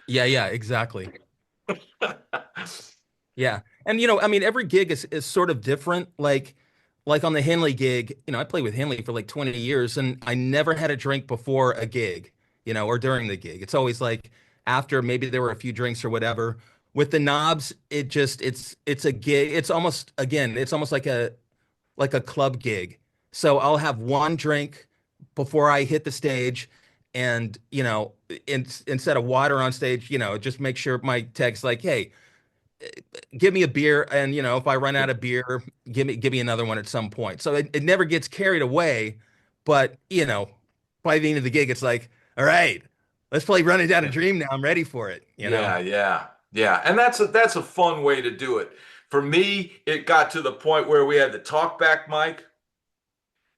S1: Yeah, yeah, exactly. Yeah. And I mean, every gig is sort of different. Like on the Henley gig, I played with Henley for like 20 years and I never had a drink before a gig, or during the gig. It's always like after maybe there were a few drinks or whatever. With the knobs, it's a gig. It's almost like a club gig. So I'll have one drink before I hit the stage and, instead of water on stage, just make sure my tech's like, hey, give me a beer, and if I run out of beer, give me another one at some point. So it never gets carried away, but by the end of the gig, it's like, all right, let's play Running Down a
S2: Yeah.
S1: Dream now. I'm ready for it.
S2: Yeah, yeah, yeah. And that's a fun way to do it. For me, it got to the point where we had the talkback mic,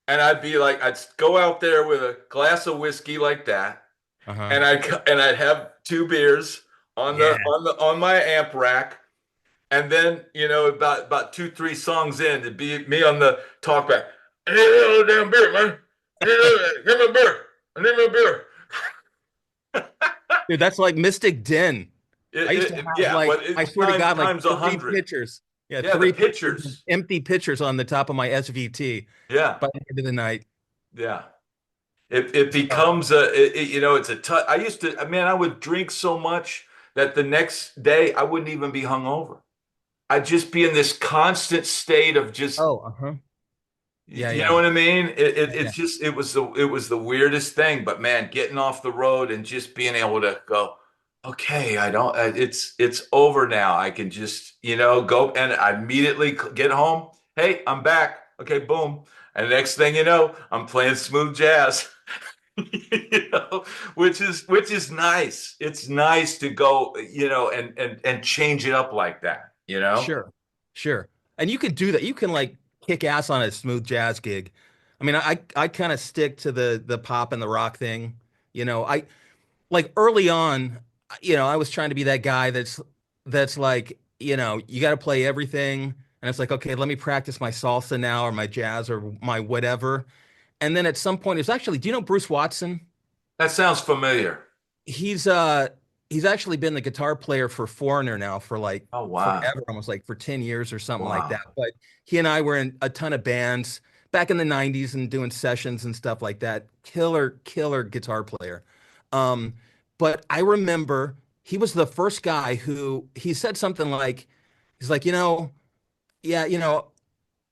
S2: and I'd be like, I'd go out there with a glass of whiskey like that,
S1: Uh-huh.
S2: and I'd have two beers
S1: Yeah.
S2: on my amp rack, and then about two, three songs in, it'd be me on the talkback. I need another damn beer, man. Give me a beer. I need me a beer.
S1: Dude, that's like Mystic Den. I used to have
S2: Yeah,
S1: like,
S2: but
S1: I
S2: it's
S1: swear to God, like
S2: times a
S1: three
S2: hundred.
S1: pitchers. Yeah,
S2: Yeah, the
S1: three pitchers of
S2: pitchers.
S1: empty pitchers on the top of my SVT
S2: Yeah,
S1: by the end of the night.
S2: yeah. It
S1: Oh,
S2: becomes it's a tough. I used to, man, I would drink so much that the next day I wouldn't even be hungover. I'd just be in this constant state of just,
S1: oh, uh-huh. Yeah,
S2: you know
S1: yeah.
S2: what I mean?
S1: Yeah,
S2: It's
S1: yeah.
S2: just, it was the weirdest thing. But man, getting off the road and just being able to go, okay, I don't, it's over now. I can just, go and I immediately get home. Hey, I'm back. Okay, boom. And the next thing you know, I'm playing smooth jazz. Which is nice. It's nice to go, and change it up like that.
S1: Sure. Sure. And you can do that. You can like kick ass on a smooth jazz gig. I mean, I kind of stick to the pop and the rock thing. I like early on, I was trying to be that guy that's like, you got to play everything. And it's like, okay, let me practice my salsa now or my jazz or my whatever. And then at some point, it's actually, do you know Bruce Watson?
S2: That sounds familiar.
S1: He's uh he's actually been the guitar player for Foreigner now for like
S2: Oh, wow.
S1: forever, almost like for 10 years or something like that.
S2: Wow.
S1: But he and I were in a ton of bands back in the 90s and doing sessions and stuff like that. Killer guitar player. Um, but I remember he was the first guy who he said something like, he's like, yeah,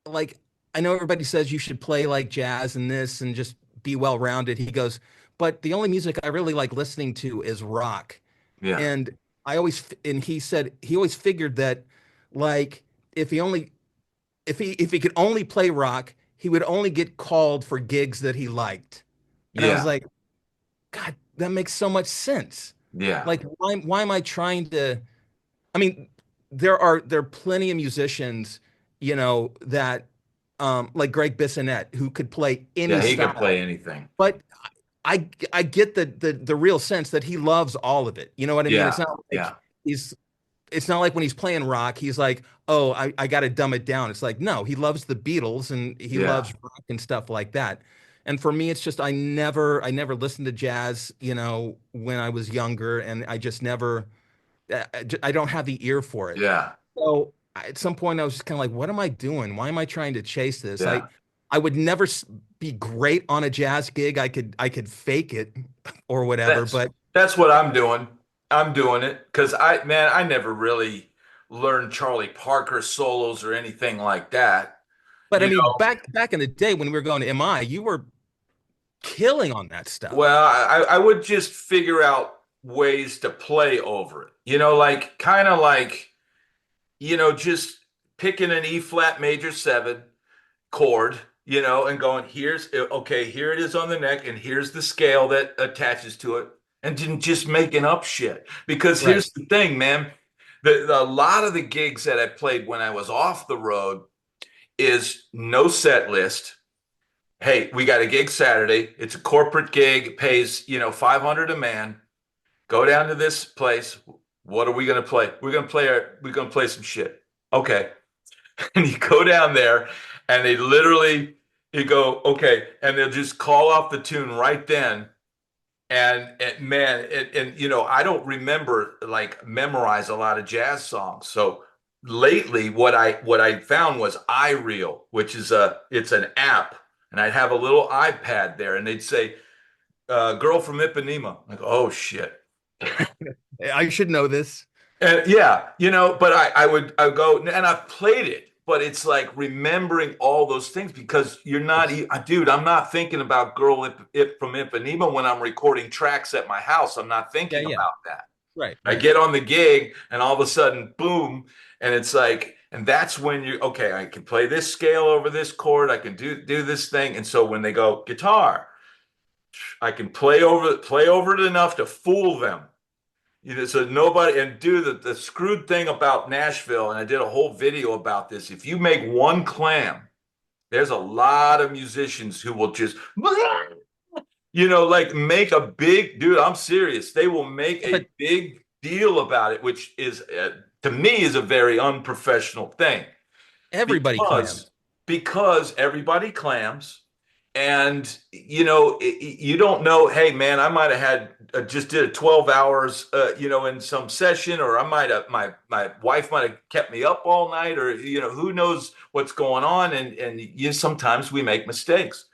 S1: like I know everybody says you should play like jazz and this and just be well rounded. He goes, but the only music I really like listening to is rock.
S2: Yeah.
S1: And and he said he always figured that like if he only if he could only play rock, he would only get called for gigs that he liked. And I was
S2: Yeah.
S1: like, God, that makes so much sense.
S2: Yeah.
S1: Like why am I trying to I mean, there are plenty of musicians, that like Greg Bissonette who could play
S2: Yeah.
S1: any
S2: He can
S1: style.
S2: play anything.
S1: But I get the real sense that he loves all of it. You know what I mean? It's
S2: Yeah,
S1: not like
S2: yeah,
S1: he's it's not like when he's playing rock, he's like, oh, I got to dumb it down. It's like, no, he loves the Beatles and he
S2: yeah,
S1: loves rock and stuff like that. And for me, it's just I never listened to jazz, when I was younger, and I just never, I don't have the ear for it.
S2: yeah,
S1: So at some point, I was just kind of like, what am I doing? Why am I trying to chase this?
S2: yeah.
S1: I would never be great on a jazz gig. I could fake it or whatever,
S2: That's
S1: but
S2: that's what I'm doing. I'm doing it because I never really learned Charlie Parker solos or anything like that.
S1: I
S2: You
S1: mean,
S2: know,
S1: back in the day when we were going to MI, you were killing on that stuff.
S2: well, I would just figure out ways to play over it. Like kind of like, just picking an E flat major seven chord, and going, here's okay, here it is on the neck, and here's the scale that attaches to it, and didn't just making up shit. Because
S1: Right.
S2: here's the thing, man. A lot of the gigs that I played when I was off the road is no set list. Hey, we got a gig Saturday. It's a corporate gig. It pays, 500 a man. Go down to this place. What are we gonna play? We're gonna play some shit. Okay. And you go down there and they literally you go, okay, and they'll just call off the tune right then. And man, and I don't remember like memorize a lot of jazz songs. So lately what I found was iReel, which is it's an app, and I'd have a little iPad there, and they'd say, girl from Ipanema. Like, oh shit.
S1: I should know this.
S2: And yeah, but I would go and I've played it, but it's like remembering all those things because you're not, dude, I'm not thinking about Girl from Ipanema when I'm recording tracks at my house. I'm not
S1: Yeah,
S2: thinking
S1: yeah.
S2: about that.
S1: Right,
S2: I
S1: right.
S2: get on the gig and all of a sudden, boom, and it's like, and that's when okay, I can play this scale over this chord, I can do this thing. And so when they go guitar, I can play over it enough to fool them. So nobody, and do the screwed thing about Nashville, and I did a whole video about this. If you make one clam, there's a lot of musicians who will just, like make a big, dude, I'm serious. They will make
S1: But
S2: a big deal about it, which is, to me, is a very unprofessional thing
S1: everybody
S2: because
S1: clams.
S2: because everybody clams, and you don't know, hey man, I might have had just did a 12 hours in some session, or I might have my wife might have kept me up all night, or who knows what's going on, and sometimes we make mistakes,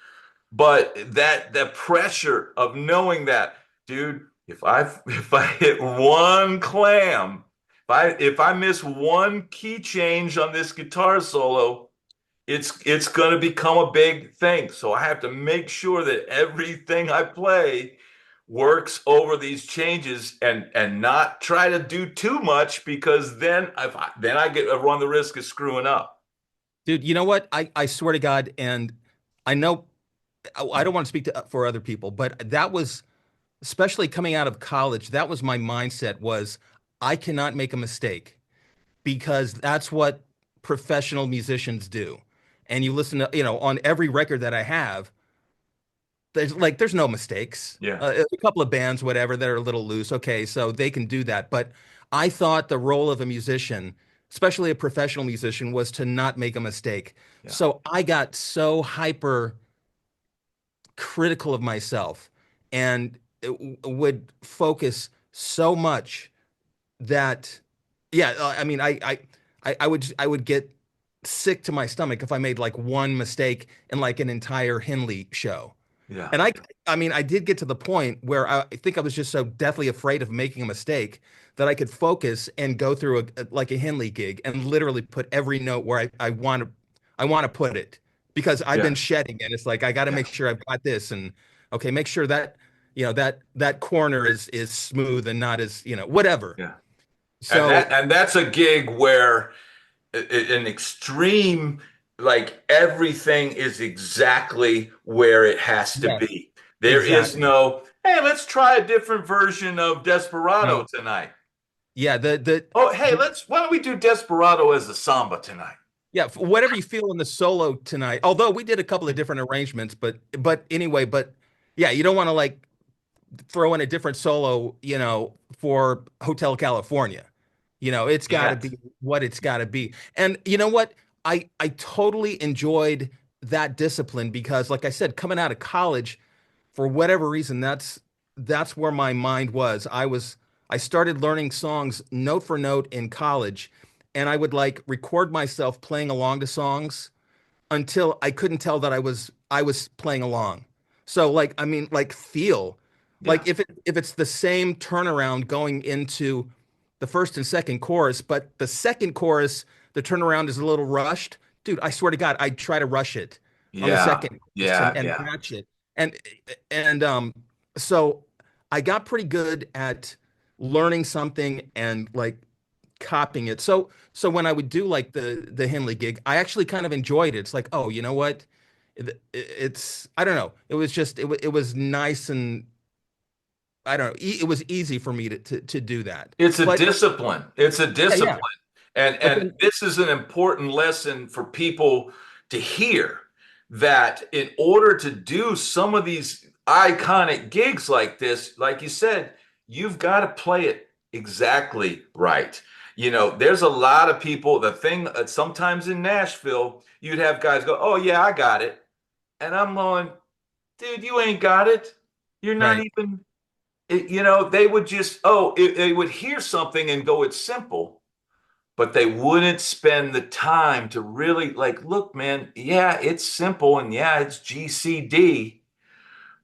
S2: but that the pressure of knowing that, dude, if I hit one clam, if I miss one key change on this guitar solo, it's going to become a big thing. So I have to make sure that everything I play works over these changes, and not try to do too much, because then I run the risk of screwing up.
S1: Dude, you know what? I swear to God, and I know I don't want to speak for other people, but that was, especially coming out of college, that was my mindset was I cannot make a mistake because that's what professional musicians do. And you listen to, on every record that I have, there's no mistakes.
S2: Yeah.
S1: A couple of bands, whatever, that are a little loose. Okay, so they can do that. But I thought the role of a musician, especially a professional musician, was to not make a mistake.
S2: Yeah.
S1: So I got so hyper critical of myself and would focus so much that, yeah, I mean, I would get sick to my stomach if I made like one mistake in like an entire Henley show.
S2: Yeah.
S1: And I mean, I did get to the point where I think I was just so deathly afraid of making a mistake that I could focus and go through like a Henley gig and literally put every note where I want to put it because I've been
S2: Yeah.
S1: shedding and it's like I got to
S2: Yeah.
S1: make sure I've got this and okay, make sure that that corner is smooth and not as whatever.
S2: Yeah. And
S1: So
S2: that's a gig where an extreme, like everything is exactly where it has to
S1: yes,
S2: be. There is
S1: exactly.
S2: no, hey, let's try a different version of Desperado
S1: No,
S2: tonight.
S1: yeah,
S2: Oh, hey,
S1: the
S2: why don't we do Desperado as a samba tonight?
S1: yeah, whatever you feel in the solo tonight. Although we did a couple of different arrangements, but anyway, but yeah, you don't want to like throw in a different solo, for Hotel California. It's got to
S2: Can't.
S1: be what it's got to be. And you know what? I totally enjoyed that discipline because, like I said, coming out of college, for whatever reason, that's where my mind was. I started learning songs note for note in college, and I would like record myself playing along to songs until I couldn't tell that I was playing along. So like I mean like feel
S2: Yeah.
S1: like if it's the same turnaround going into the first and second chorus, but the second chorus the turnaround is a little rushed. Dude, I swear to God, I try to rush it on the
S2: Yeah.
S1: second chorus and,
S2: Yeah.
S1: and
S2: Yeah.
S1: match it. And and so I got pretty good at learning something and like copying it. So when I would do like the Henley gig, I actually kind of enjoyed it. It's like, oh, you know what? It's I don't know. It was just it was nice and I don't know. It was easy for me to do that.
S2: It's a
S1: But
S2: discipline. It's a
S1: yeah, yeah.
S2: discipline. And
S1: But
S2: and
S1: then
S2: this is an important lesson for people to hear that in order to do some of these iconic gigs like this, like you said, you've got to play it exactly right. There's a lot of people, the thing sometimes in Nashville, you'd have guys go, "Oh yeah, I got it." And I'm going, "Dude, you ain't got it. You're not
S1: right.
S2: even they would just, they would hear something and go, it's simple, but they wouldn't spend the time to really like, look, man, yeah, it's simple and yeah, it's GCD,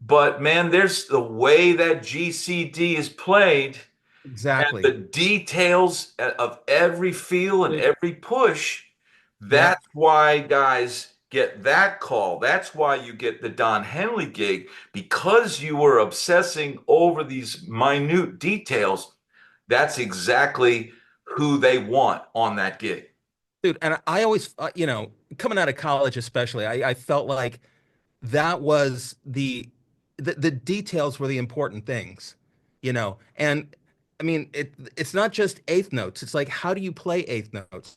S2: but man, there's the way that GCD is played and the
S1: Exactly.
S2: details of every feel and
S1: Dude,
S2: every push.
S1: yep.
S2: That's why guys get that call. That's why you get the Don Henley gig because you were obsessing over these minute details. That's exactly who they want on that gig.
S1: Dude, and I always coming out of college especially, I felt like that was the details were the important things, and I mean it's not just eighth notes. It's like how do you play eighth notes?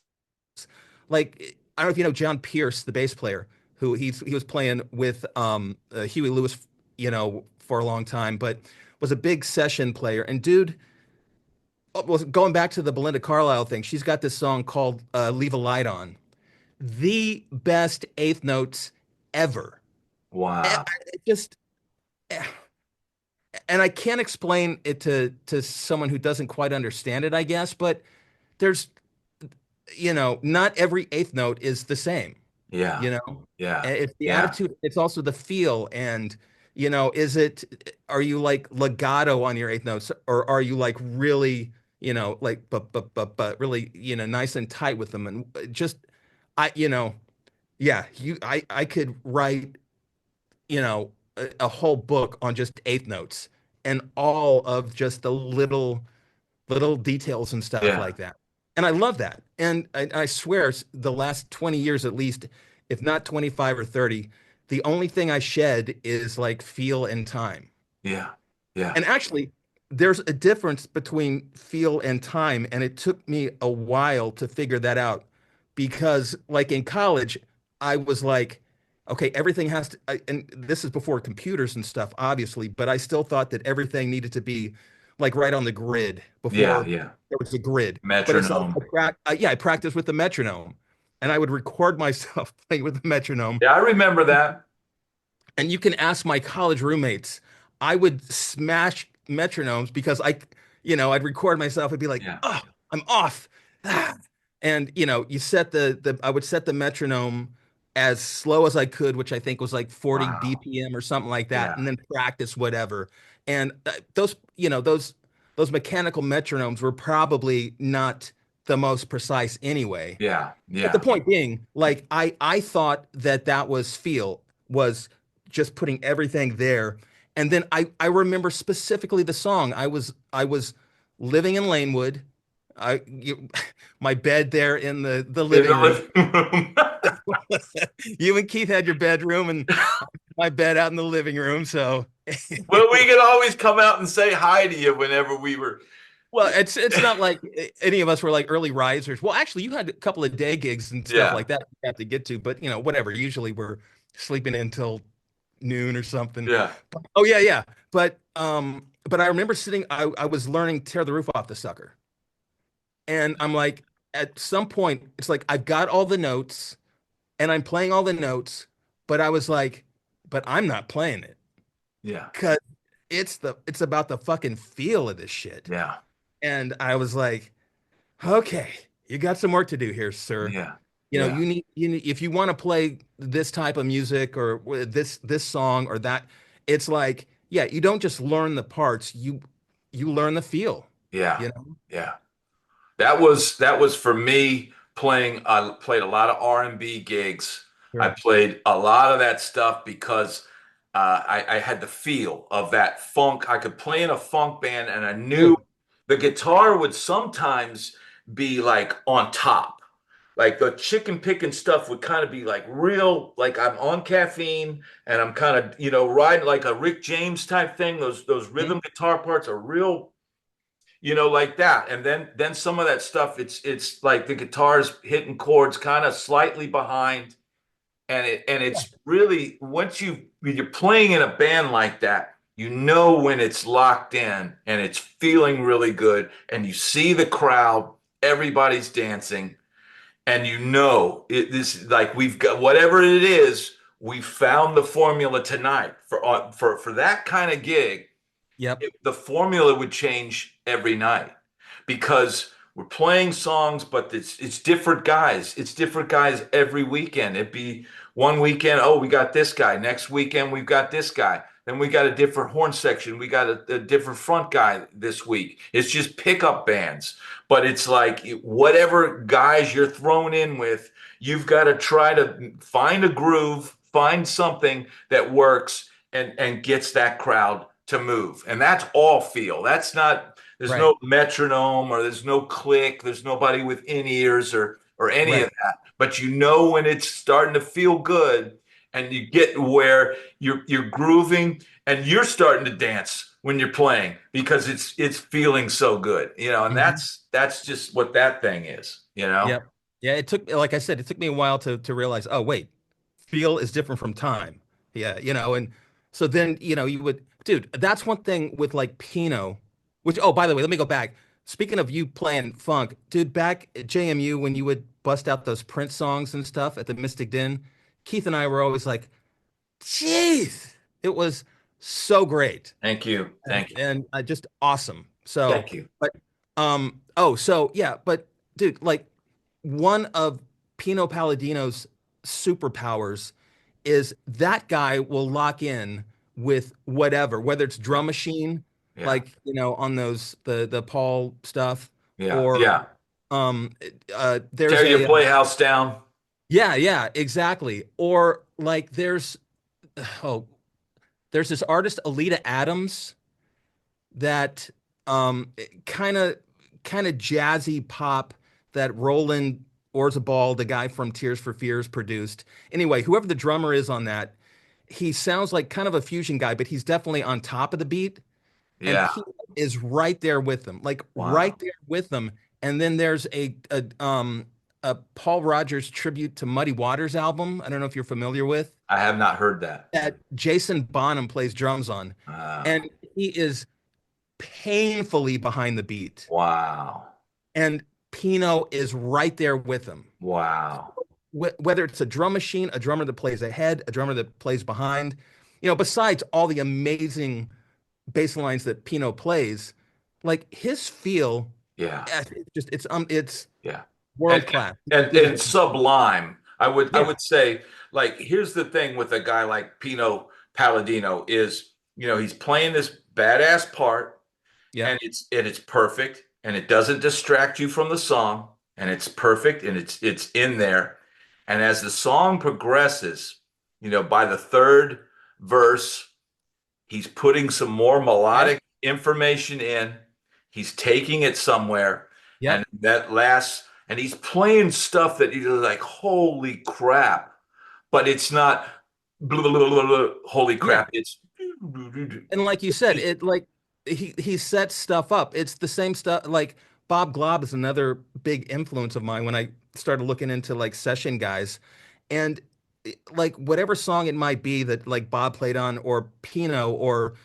S1: Like I don't know if you know John Pierce, the bass player, who he was playing with Huey Lewis, for a long time, but was a big session player. And dude, was going back to the Belinda Carlisle thing. She's got this song called "Leave a Light On," the best eighth notes ever.
S2: Wow.
S1: Just and I can't explain it to someone who doesn't quite understand it, I guess, but there's not every eighth note is the same,
S2: Yeah.
S1: you know.
S2: Yeah.
S1: And it's the
S2: Yeah.
S1: attitude, it's also the feel, and are you like legato on your eighth notes, or are you like really, like but really, nice and tight with them, and just yeah, I could write a whole book on just eighth notes and all of just the little details and stuff
S2: Yeah.
S1: like that. And I love that. And I swear the last 20 years at least, if not 25 or 30, the only thing I shed is like feel and time.
S2: Yeah. Yeah.
S1: And actually, there's a difference between feel and time, and it took me a while to figure that out because, like in college, I was like, okay, everything has to, and this is before computers and stuff, obviously, but I still thought that everything needed to be like right on the grid
S2: Yeah.
S1: before
S2: Yeah.
S1: there was a grid. But it's like,
S2: Metronome.
S1: yeah, I practiced with the metronome, and I would record myself playing with the metronome,
S2: Yeah, I remember that.
S1: and you can ask my college roommates. I would smash metronomes because I'd record myself and be like,
S2: Yeah.
S1: oh, I'm off. Ah. And you set I would set the metronome as slow as I could, which I think was like 40
S2: Wow.
S1: BPM or something like that,
S2: Yeah.
S1: and then practice whatever. And those mechanical metronomes were probably not the most precise anyway.
S2: Yeah.
S1: But the
S2: Yeah.
S1: point being, like I thought that was feel was just putting everything there. And then I remember specifically the song. I was living in Lanewood. My bed there in the
S2: In
S1: living
S2: the
S1: room.
S2: living room.
S1: You and Keith had your bedroom and my bed out in the living room. So
S2: Well, we could always come out and say hi to you whenever we were.
S1: well, it's not like any of us were like early risers. Well, actually, you had a couple of day gigs and stuff
S2: Yeah.
S1: like that you have to get to, but whatever. Usually we're sleeping until noon or something.
S2: Yeah.
S1: Oh yeah, yeah. But I remember sitting, I was learning Tear the Roof Off the Sucker. And I'm like, at some point, it's like I've got all the notes and I'm playing all the notes, but I was like, but I'm not playing it
S2: Yeah.
S1: because it's about the fucking feel of this shit.
S2: Yeah.
S1: And I was like, okay, you got some work to do here, sir.
S2: Yeah.
S1: You know,
S2: Yeah.
S1: you need if you want to play this type of music or this song or that, it's like, yeah, you don't just learn the parts, you learn the feel,
S2: Yeah.
S1: you know?
S2: Yeah. That was for me playing. I played a lot of R&B gigs. I
S1: Sure.
S2: played a lot of that stuff because I had the feel of that funk. I could play in a funk band, and I knew
S1: Good.
S2: the guitar would sometimes be like on top. Like the chicken picking stuff would kind of be like real, like I'm on caffeine and I'm kind of, riding like a Rick James type thing. Those
S1: Mhm.
S2: rhythm guitar parts are real, like that. And then some of that stuff, it's like the guitar's hitting chords kind of slightly behind, and it's really once when you're playing in a band like that, when it's locked in and it's feeling really good, and you see the crowd, everybody's dancing, and this like we've got whatever it is, we found the formula tonight for that kind of gig.
S1: Yep.
S2: The formula would change every night because we're playing songs, but it's different guys. It's different guys every weekend. It'd be one weekend, oh, we got this guy. Next weekend, we've got this guy. Then we got a different horn section. We got a different front guy this week. It's just pickup bands. But it's like whatever guys you're thrown in with, you've got to try to find a groove, find something that works and gets that crowd to move. And that's all feel. That's not, there's
S1: Right.
S2: no metronome or there's no click, there's nobody with in ears or any of
S1: Right.
S2: that. But when it's starting to feel good and you get where you're grooving and you're starting to dance when you're playing because it's feeling so good, and
S1: Mhm.
S2: that's just what that thing is.
S1: Yep. Yeah, it took, like I said, it took me a while to realize, oh wait, feel is different from time. Yeah, and so then, you would, dude, that's one thing with like Pino, which, oh, by the way, let me go back. Speaking of you playing funk, dude, back at JMU when you would bust out those Prince songs and stuff at the Mystic Den, Keith and I were always like, jeez, it was so great
S2: Thank you.
S1: and
S2: Thank you.
S1: just awesome. So,
S2: Thank you.
S1: but oh, so yeah, but dude, like one of Pino Palladino's superpowers is that guy will lock in with whatever, whether it's
S2: Yeah.
S1: drum machine,
S2: Yeah.
S1: like on those the Paul stuff,
S2: Yeah.
S1: or
S2: Yeah.
S1: um there's
S2: Tear your
S1: a
S2: playhouse down.
S1: yeah, yeah, exactly. Or like oh there's this artist Alita Adams that kind of jazzy pop that Roland Orzabal, the guy from Tears for Fears, produced. Anyway, whoever the drummer is on that, he sounds like kind of a fusion guy, but he's definitely on top of the beat, and
S2: Yeah.
S1: Pete is right there with them, like right
S2: Wow.
S1: there with them. And then there's a Paul Rogers tribute to Muddy Waters album. I don't know if you're familiar with
S2: I have not heard that.
S1: that. Jason Bonham plays drums on,
S2: Uh,
S1: and he is painfully behind the beat.
S2: wow.
S1: And Pino is right there with him.
S2: Wow.
S1: Whether it's a drum machine, a drummer that plays ahead, a drummer that plays behind, besides all the amazing bass lines that Pino plays, like his feel,
S2: Yeah.
S1: it's
S2: Yeah.
S1: world
S2: And
S1: class.
S2: and sublime. I
S1: Yeah,
S2: would say, like, here's the thing with a guy like Pino Palladino is, he's playing this badass part,
S1: yep,
S2: and it's perfect, and it doesn't distract you from the song, and it's perfect, and it's in there. And as the song progresses, by the third verse, he's putting some more
S1: yep,
S2: melodic information in. He's taking it somewhere, and
S1: yep,
S2: and he's playing stuff that you're like, holy crap! But it's not blah, blah, blah, blah, blah, holy
S1: yeah.
S2: crap. It's
S1: And like you said, it like he sets stuff up. It's the same stuff. Like Bob Glob is another big influence of mine when I started looking into like session guys. And like whatever song it might be that like Bob played on or Pino or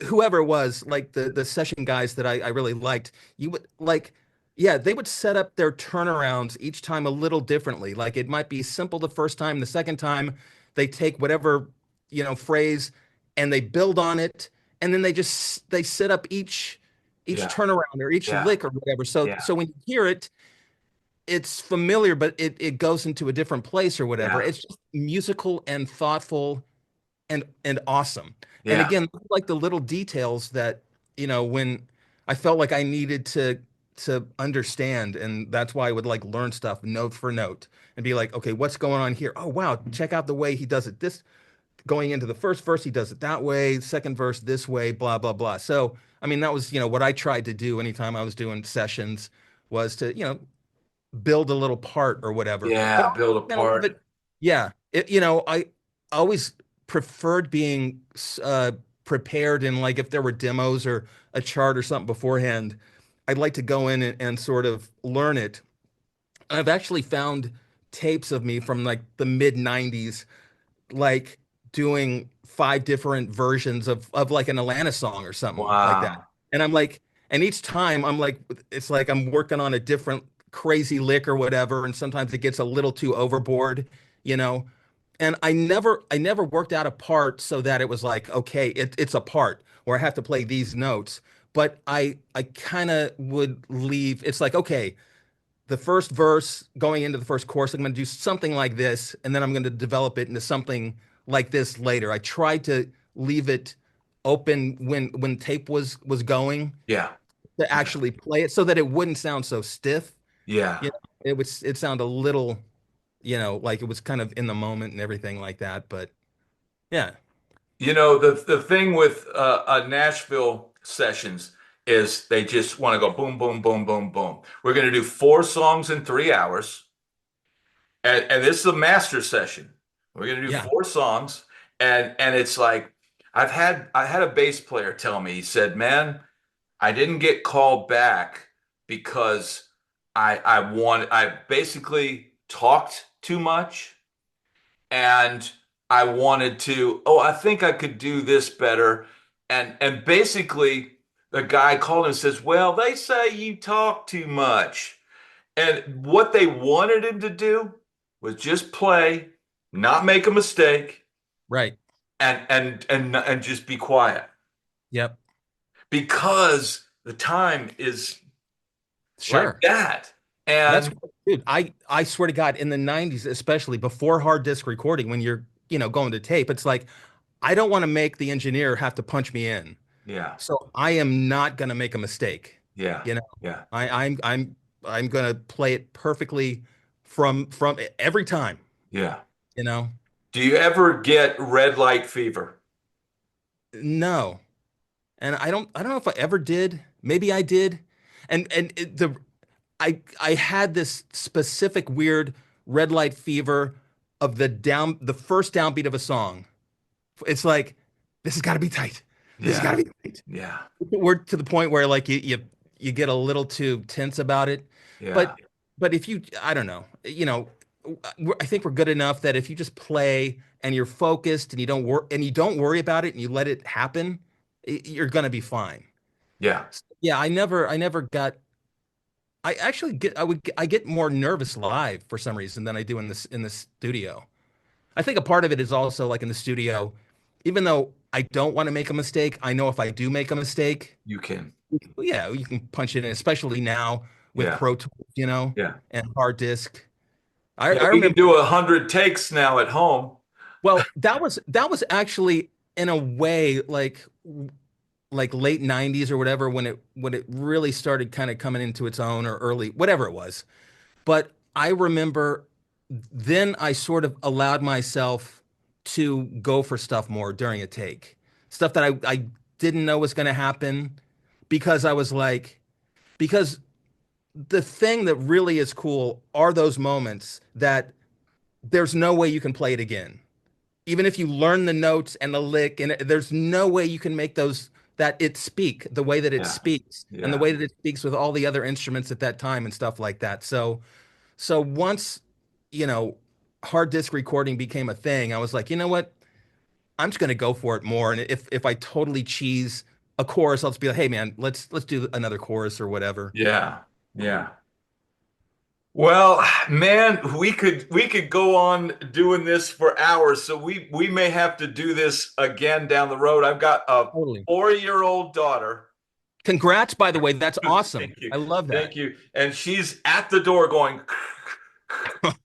S1: whoever it was, like the session guys that I really liked, you would like, yeah, they would set up their turnarounds each time a little differently. Like it might be simple the first time, the second time they take whatever, phrase and they build on it, and then they set up each
S2: Yeah.
S1: turnaround or each
S2: Yeah.
S1: lick or whatever. So
S2: Yeah.
S1: when you hear it, it's familiar, but it goes into a different place or whatever.
S2: Yeah.
S1: It's just musical and thoughtful and awesome. And
S2: Yeah.
S1: again, like the little details that, when I felt like I needed to understand, and that's why I would like learn stuff note for note and be like, okay, what's going on here? Oh wow, check out the way he does it. This going into the first verse, he does it that way, second verse this way, blah blah blah. So I mean, that was what I tried to do anytime I was doing sessions was to build a little part or whatever. But
S2: Yeah. Build a part.
S1: but yeah, I always preferred being prepared, and like if there were demos or a chart or something beforehand, I'd like to go in and sort of learn it. I've actually found tapes of me from like the mid 90s, like doing five different versions of like an Alanis song or something like that.
S2: Wow.
S1: And I'm like, and each time I'm like, it's like I'm working on a different crazy lick or whatever. And sometimes it gets a little too overboard, you know. And I never worked out a part so that it was like, okay, it's a part where I have to play these notes. But I kind of would leave. It's like, okay, the first verse going into the first chorus, I'm going to do something like this, and then I'm going to develop it into something like this later. I tried to leave it open when tape was going
S2: Yeah.
S1: to
S2: Yeah.
S1: actually play it so that it wouldn't sound so stiff.
S2: Yeah.
S1: It sound a little, like it was kind of in the moment and everything like that. But yeah,
S2: The thing with Nashville sessions is they just want to go boom, boom, boom, boom, boom. We're going to do 4 songs in 3 hours, and this is a master session. We're going to do
S1: yeah,
S2: 4 songs, and it's like I had a bass player tell me, he said, "Man, I didn't get called back because I basically talked too much." And I wanted to, oh, I think I could do this better. And basically the guy called and says, "Well, they say you talk too much." And what they wanted him to do was just play, not make a mistake,
S1: right,
S2: and just be quiet.
S1: yep,
S2: Because the time is like
S1: sure.
S2: that.
S1: That's
S2: And
S1: dude. I swear to God, in the '90s, especially before hard disk recording, when you're going to tape, it's like I don't want to make the engineer have to punch me in.
S2: yeah,
S1: So I am not gonna make a mistake.
S2: yeah,
S1: You know,
S2: yeah,
S1: I'm gonna play it perfectly from every time.
S2: yeah.
S1: You know,
S2: Do you ever get red light fever?
S1: no, and I don't know if I ever did. Maybe I did, and I had this specific weird red light fever of the first downbeat of a song. It's like this has got to be tight. This has got
S2: Yeah,
S1: to be tight.
S2: yeah,
S1: We're to the point where like you get a little too tense about it.
S2: yeah,
S1: But if you I don't know, I think we're good enough that if you just play and you're focused and you don't worry about it and you let it happen, you're gonna be fine.
S2: yeah,
S1: Yeah, I never got I actually I get more nervous live for some reason than I do in the studio. I think a part of it is also like in the studio, even though I don't want to make a mistake, I know if I do make a mistake,
S2: you can.
S1: yeah, you can punch it in, especially now with
S2: Yeah,
S1: Pro Tools,
S2: yeah.
S1: and hard disk. I,
S2: Yeah,
S1: I
S2: we can
S1: remember,
S2: do 100 takes now at home.
S1: well, that was actually in a way like late '90s or whatever when it really started kind of coming into its own or early whatever it was. But I remember then I sort of allowed myself to go for stuff more during a take, stuff that I didn't know was going to happen because I was like, because the thing that really is cool are those moments that there's no way you can play it again. Even if you learn the notes and the lick, and there's no way you can make those that it speak the way that it
S2: Yeah,
S1: speaks and the
S2: yeah,
S1: way that it speaks with all the other instruments at that time and stuff like that. So once, you know, hard disk recording became a thing, I was like, you know what? I'm just gonna go for it more. And if I totally cheese a chorus, I'll just be like, hey man, let's do another chorus or whatever.
S2: Yeah. Yeah. Well, man, we could go on doing this for hours. So we may have to do this again down the road. I've got a
S1: Totally.
S2: 4-year-old daughter.
S1: Congrats, by the way. That's awesome.
S2: Thank you.
S1: I love that.
S2: Thank you. And she's at the door going,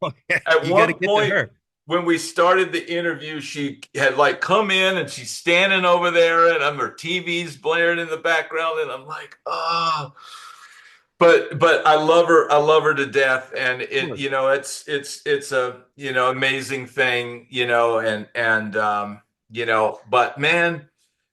S1: Okay,
S2: at
S1: you got to
S2: one
S1: get to
S2: point
S1: her.
S2: when we started the interview, she had like come in and she's standing over there and her TV's blaring in the background and I'm like, oh, but I love her. I love her to death. And
S1: Of
S2: it,
S1: course.
S2: it's a, amazing thing, but man,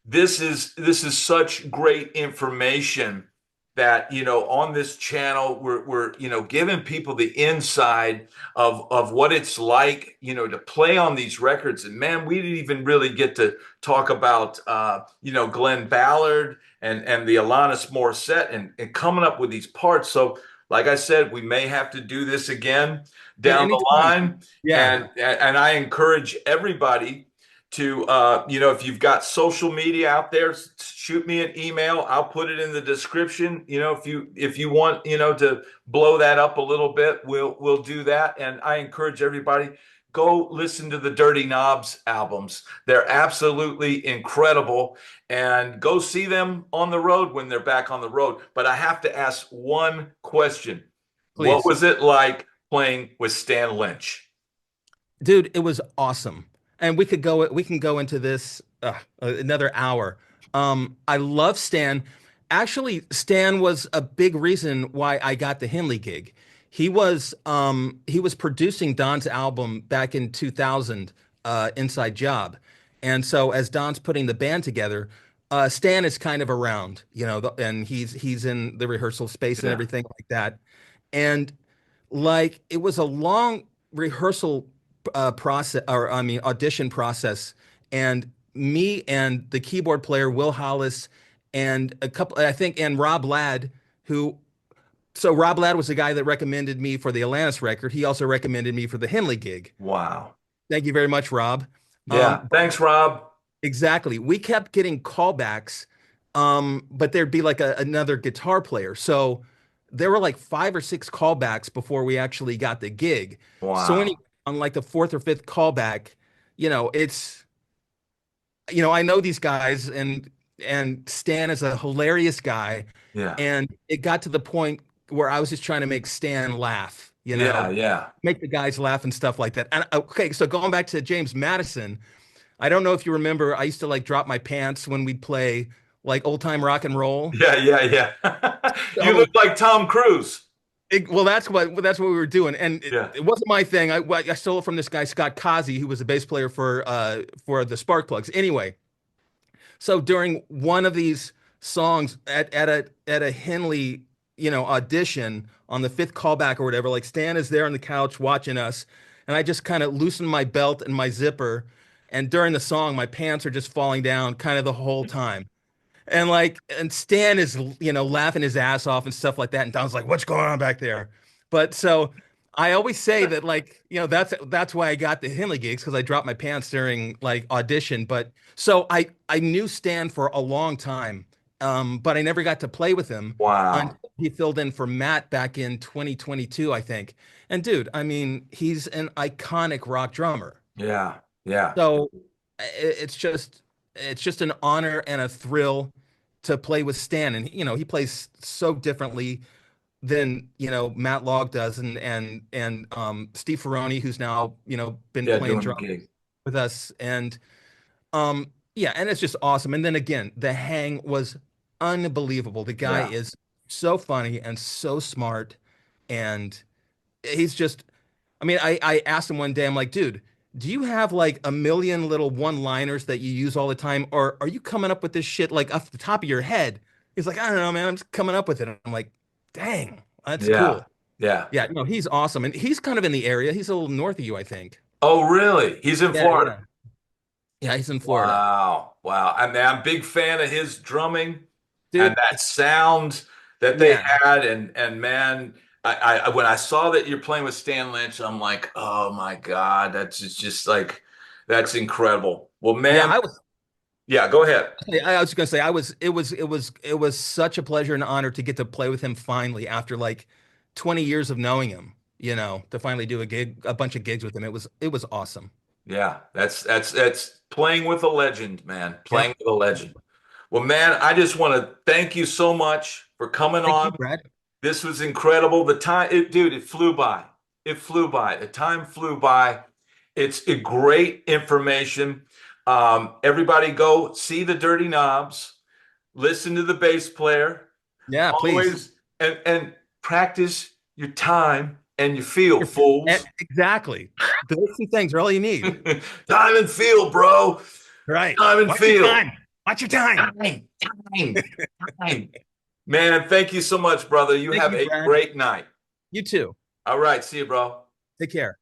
S2: this is such great information that, on this channel, we're giving people the inside of what it's like, to play on these records. And man, we didn't even really get to talk about, Glenn Ballard and the Alanis Morissette and coming up with these parts. So, like I said, we may have to do this again
S1: Dude,
S2: down the
S1: anytime.
S2: line.
S1: Yeah,
S2: And I encourage everybody to if you've got social media out there, shoot me an email. I'll put it in the description. If you want to blow that up a little bit, we'll do that. And I encourage everybody, go listen to the Dirty Knobs albums. They're absolutely incredible, and go see them on the road when they're back on the road. But I have to ask one question: what
S1: please.
S2: was it like playing with Stan Lynch?
S1: Dude, it was awesome. And we can go into this another hour. I love Stan. Actually, Stan was a big reason why I got the Henley gig. He was producing Don's album back in 2000, Inside Job. And so as Don's putting the band together, Stan is kind of around, and he's in the rehearsal space and
S2: Yeah,
S1: everything like that. And like it was a long rehearsal process, or I mean audition process, and me and the keyboard player Will Hollis and a couple, I think, and Rob Ladd, who so Rob Ladd was the guy that recommended me for the Alanis record. He also recommended me for the Henley gig.
S2: wow.
S1: Thank you very much, Rob.
S2: Yeah,
S1: But
S2: thanks, Rob.
S1: exactly, we kept getting callbacks, but there'd be like another guitar player. So there were like 5 or 6 callbacks before we actually got the gig. So
S2: Wow.
S1: anyway, on like the fourth or fifth callback, it's I know these guys, and Stan is a hilarious guy,
S2: Yeah.
S1: and it got to the point where I was just trying to make Stan laugh,
S2: Yeah, yeah.
S1: make the guys laugh and stuff like that. And okay, so going back to James Madison, I don't know if you remember, I used to like drop my pants when we'd play like old time rock and roll.
S2: Yeah, yeah, yeah. You look
S1: So
S2: like Tom Cruise.
S1: well, that's what we were doing, and it,
S2: Yeah.
S1: it wasn't my thing. I stole it from this guy Scott Kazi, who was a bass player for the Sparkplugs. Anyway, so during one of these songs at a Henley, audition on the fifth callback or whatever, like Stan is there on the couch watching us, and I just kind of loosen my belt and my zipper, and during the song, my pants are just falling down kind of the whole time. And Stan is, laughing his ass off and stuff like that. And Don's like, what's going on back there? But so I always say that, like, that's why I got the Henley gigs, because I dropped my pants during like audition. But so I knew Stan for a long time. But I never got to play with him
S2: Wow.
S1: until he filled in for Matt back in 2022, I think. And dude, I mean, he's an iconic rock drummer.
S2: Yeah, yeah,
S1: So it's just an honor and a thrill to play with Stan. And he plays so differently than Matt Log does, and Steve Ferroni, who's now been
S2: yeah.
S1: playing
S2: Doing the
S1: drums
S2: gig.
S1: with us. And yeah, and it's just awesome. And then again, the hang was unbelievable. The guy
S2: Yeah,
S1: is so funny and so smart, and he's just, I mean, I asked him one day, I'm like, dude, do you have like a million little one-liners that you use all the time, or are you coming up with this shit like off the top of your head? He's like, I don't know, man, I'm just coming up with it. I'm like, dang, that's
S2: yeah,
S1: cool.
S2: yeah.
S1: Yeah, no, he's awesome, and he's kind of in the area. He's a little north of you, I think.
S2: Oh, really? He's in
S1: Yeah,
S2: Florida.
S1: yeah, yeah. He's in Florida,
S2: Wow, wow. I mean, I'm a big fan of his drumming and
S1: dude.
S2: that sound that they
S1: Yeah,
S2: had. And man, When I saw that you're playing with Stan Lynch, I'm like, oh my God, that's just like that's incredible. Well,
S1: Yeah,
S2: man, yeah, go ahead.
S1: I was gonna say it was such a pleasure and honor to get to play with him finally after like 20 years of knowing him, to finally do a bunch of gigs with him. It was awesome.
S2: Yeah, that's playing with a legend, man. Playing
S1: Yep.
S2: with a legend. Well, man, I just want to thank you so much for coming
S1: Thank you,
S2: on.
S1: Brad.
S2: This was incredible. The time, dude, it flew by. It flew by. The time flew by. It's a great information. Everybody go see the Dirty Knobs, listen to the bass player,
S1: Yeah, please.
S2: always, and practice your time and your feel, fools.
S1: Exactly. Those two things are all you need.
S2: Time and feel, bro.
S1: Right.
S2: Time and
S1: Watch your
S2: feel.
S1: time. Watch your time.
S2: Time. Man, thank you so much, brother. You
S1: Thank
S2: have
S1: you,
S2: a
S1: Brad.
S2: great night.
S1: You too.
S2: All right. See you, bro.
S1: Take care.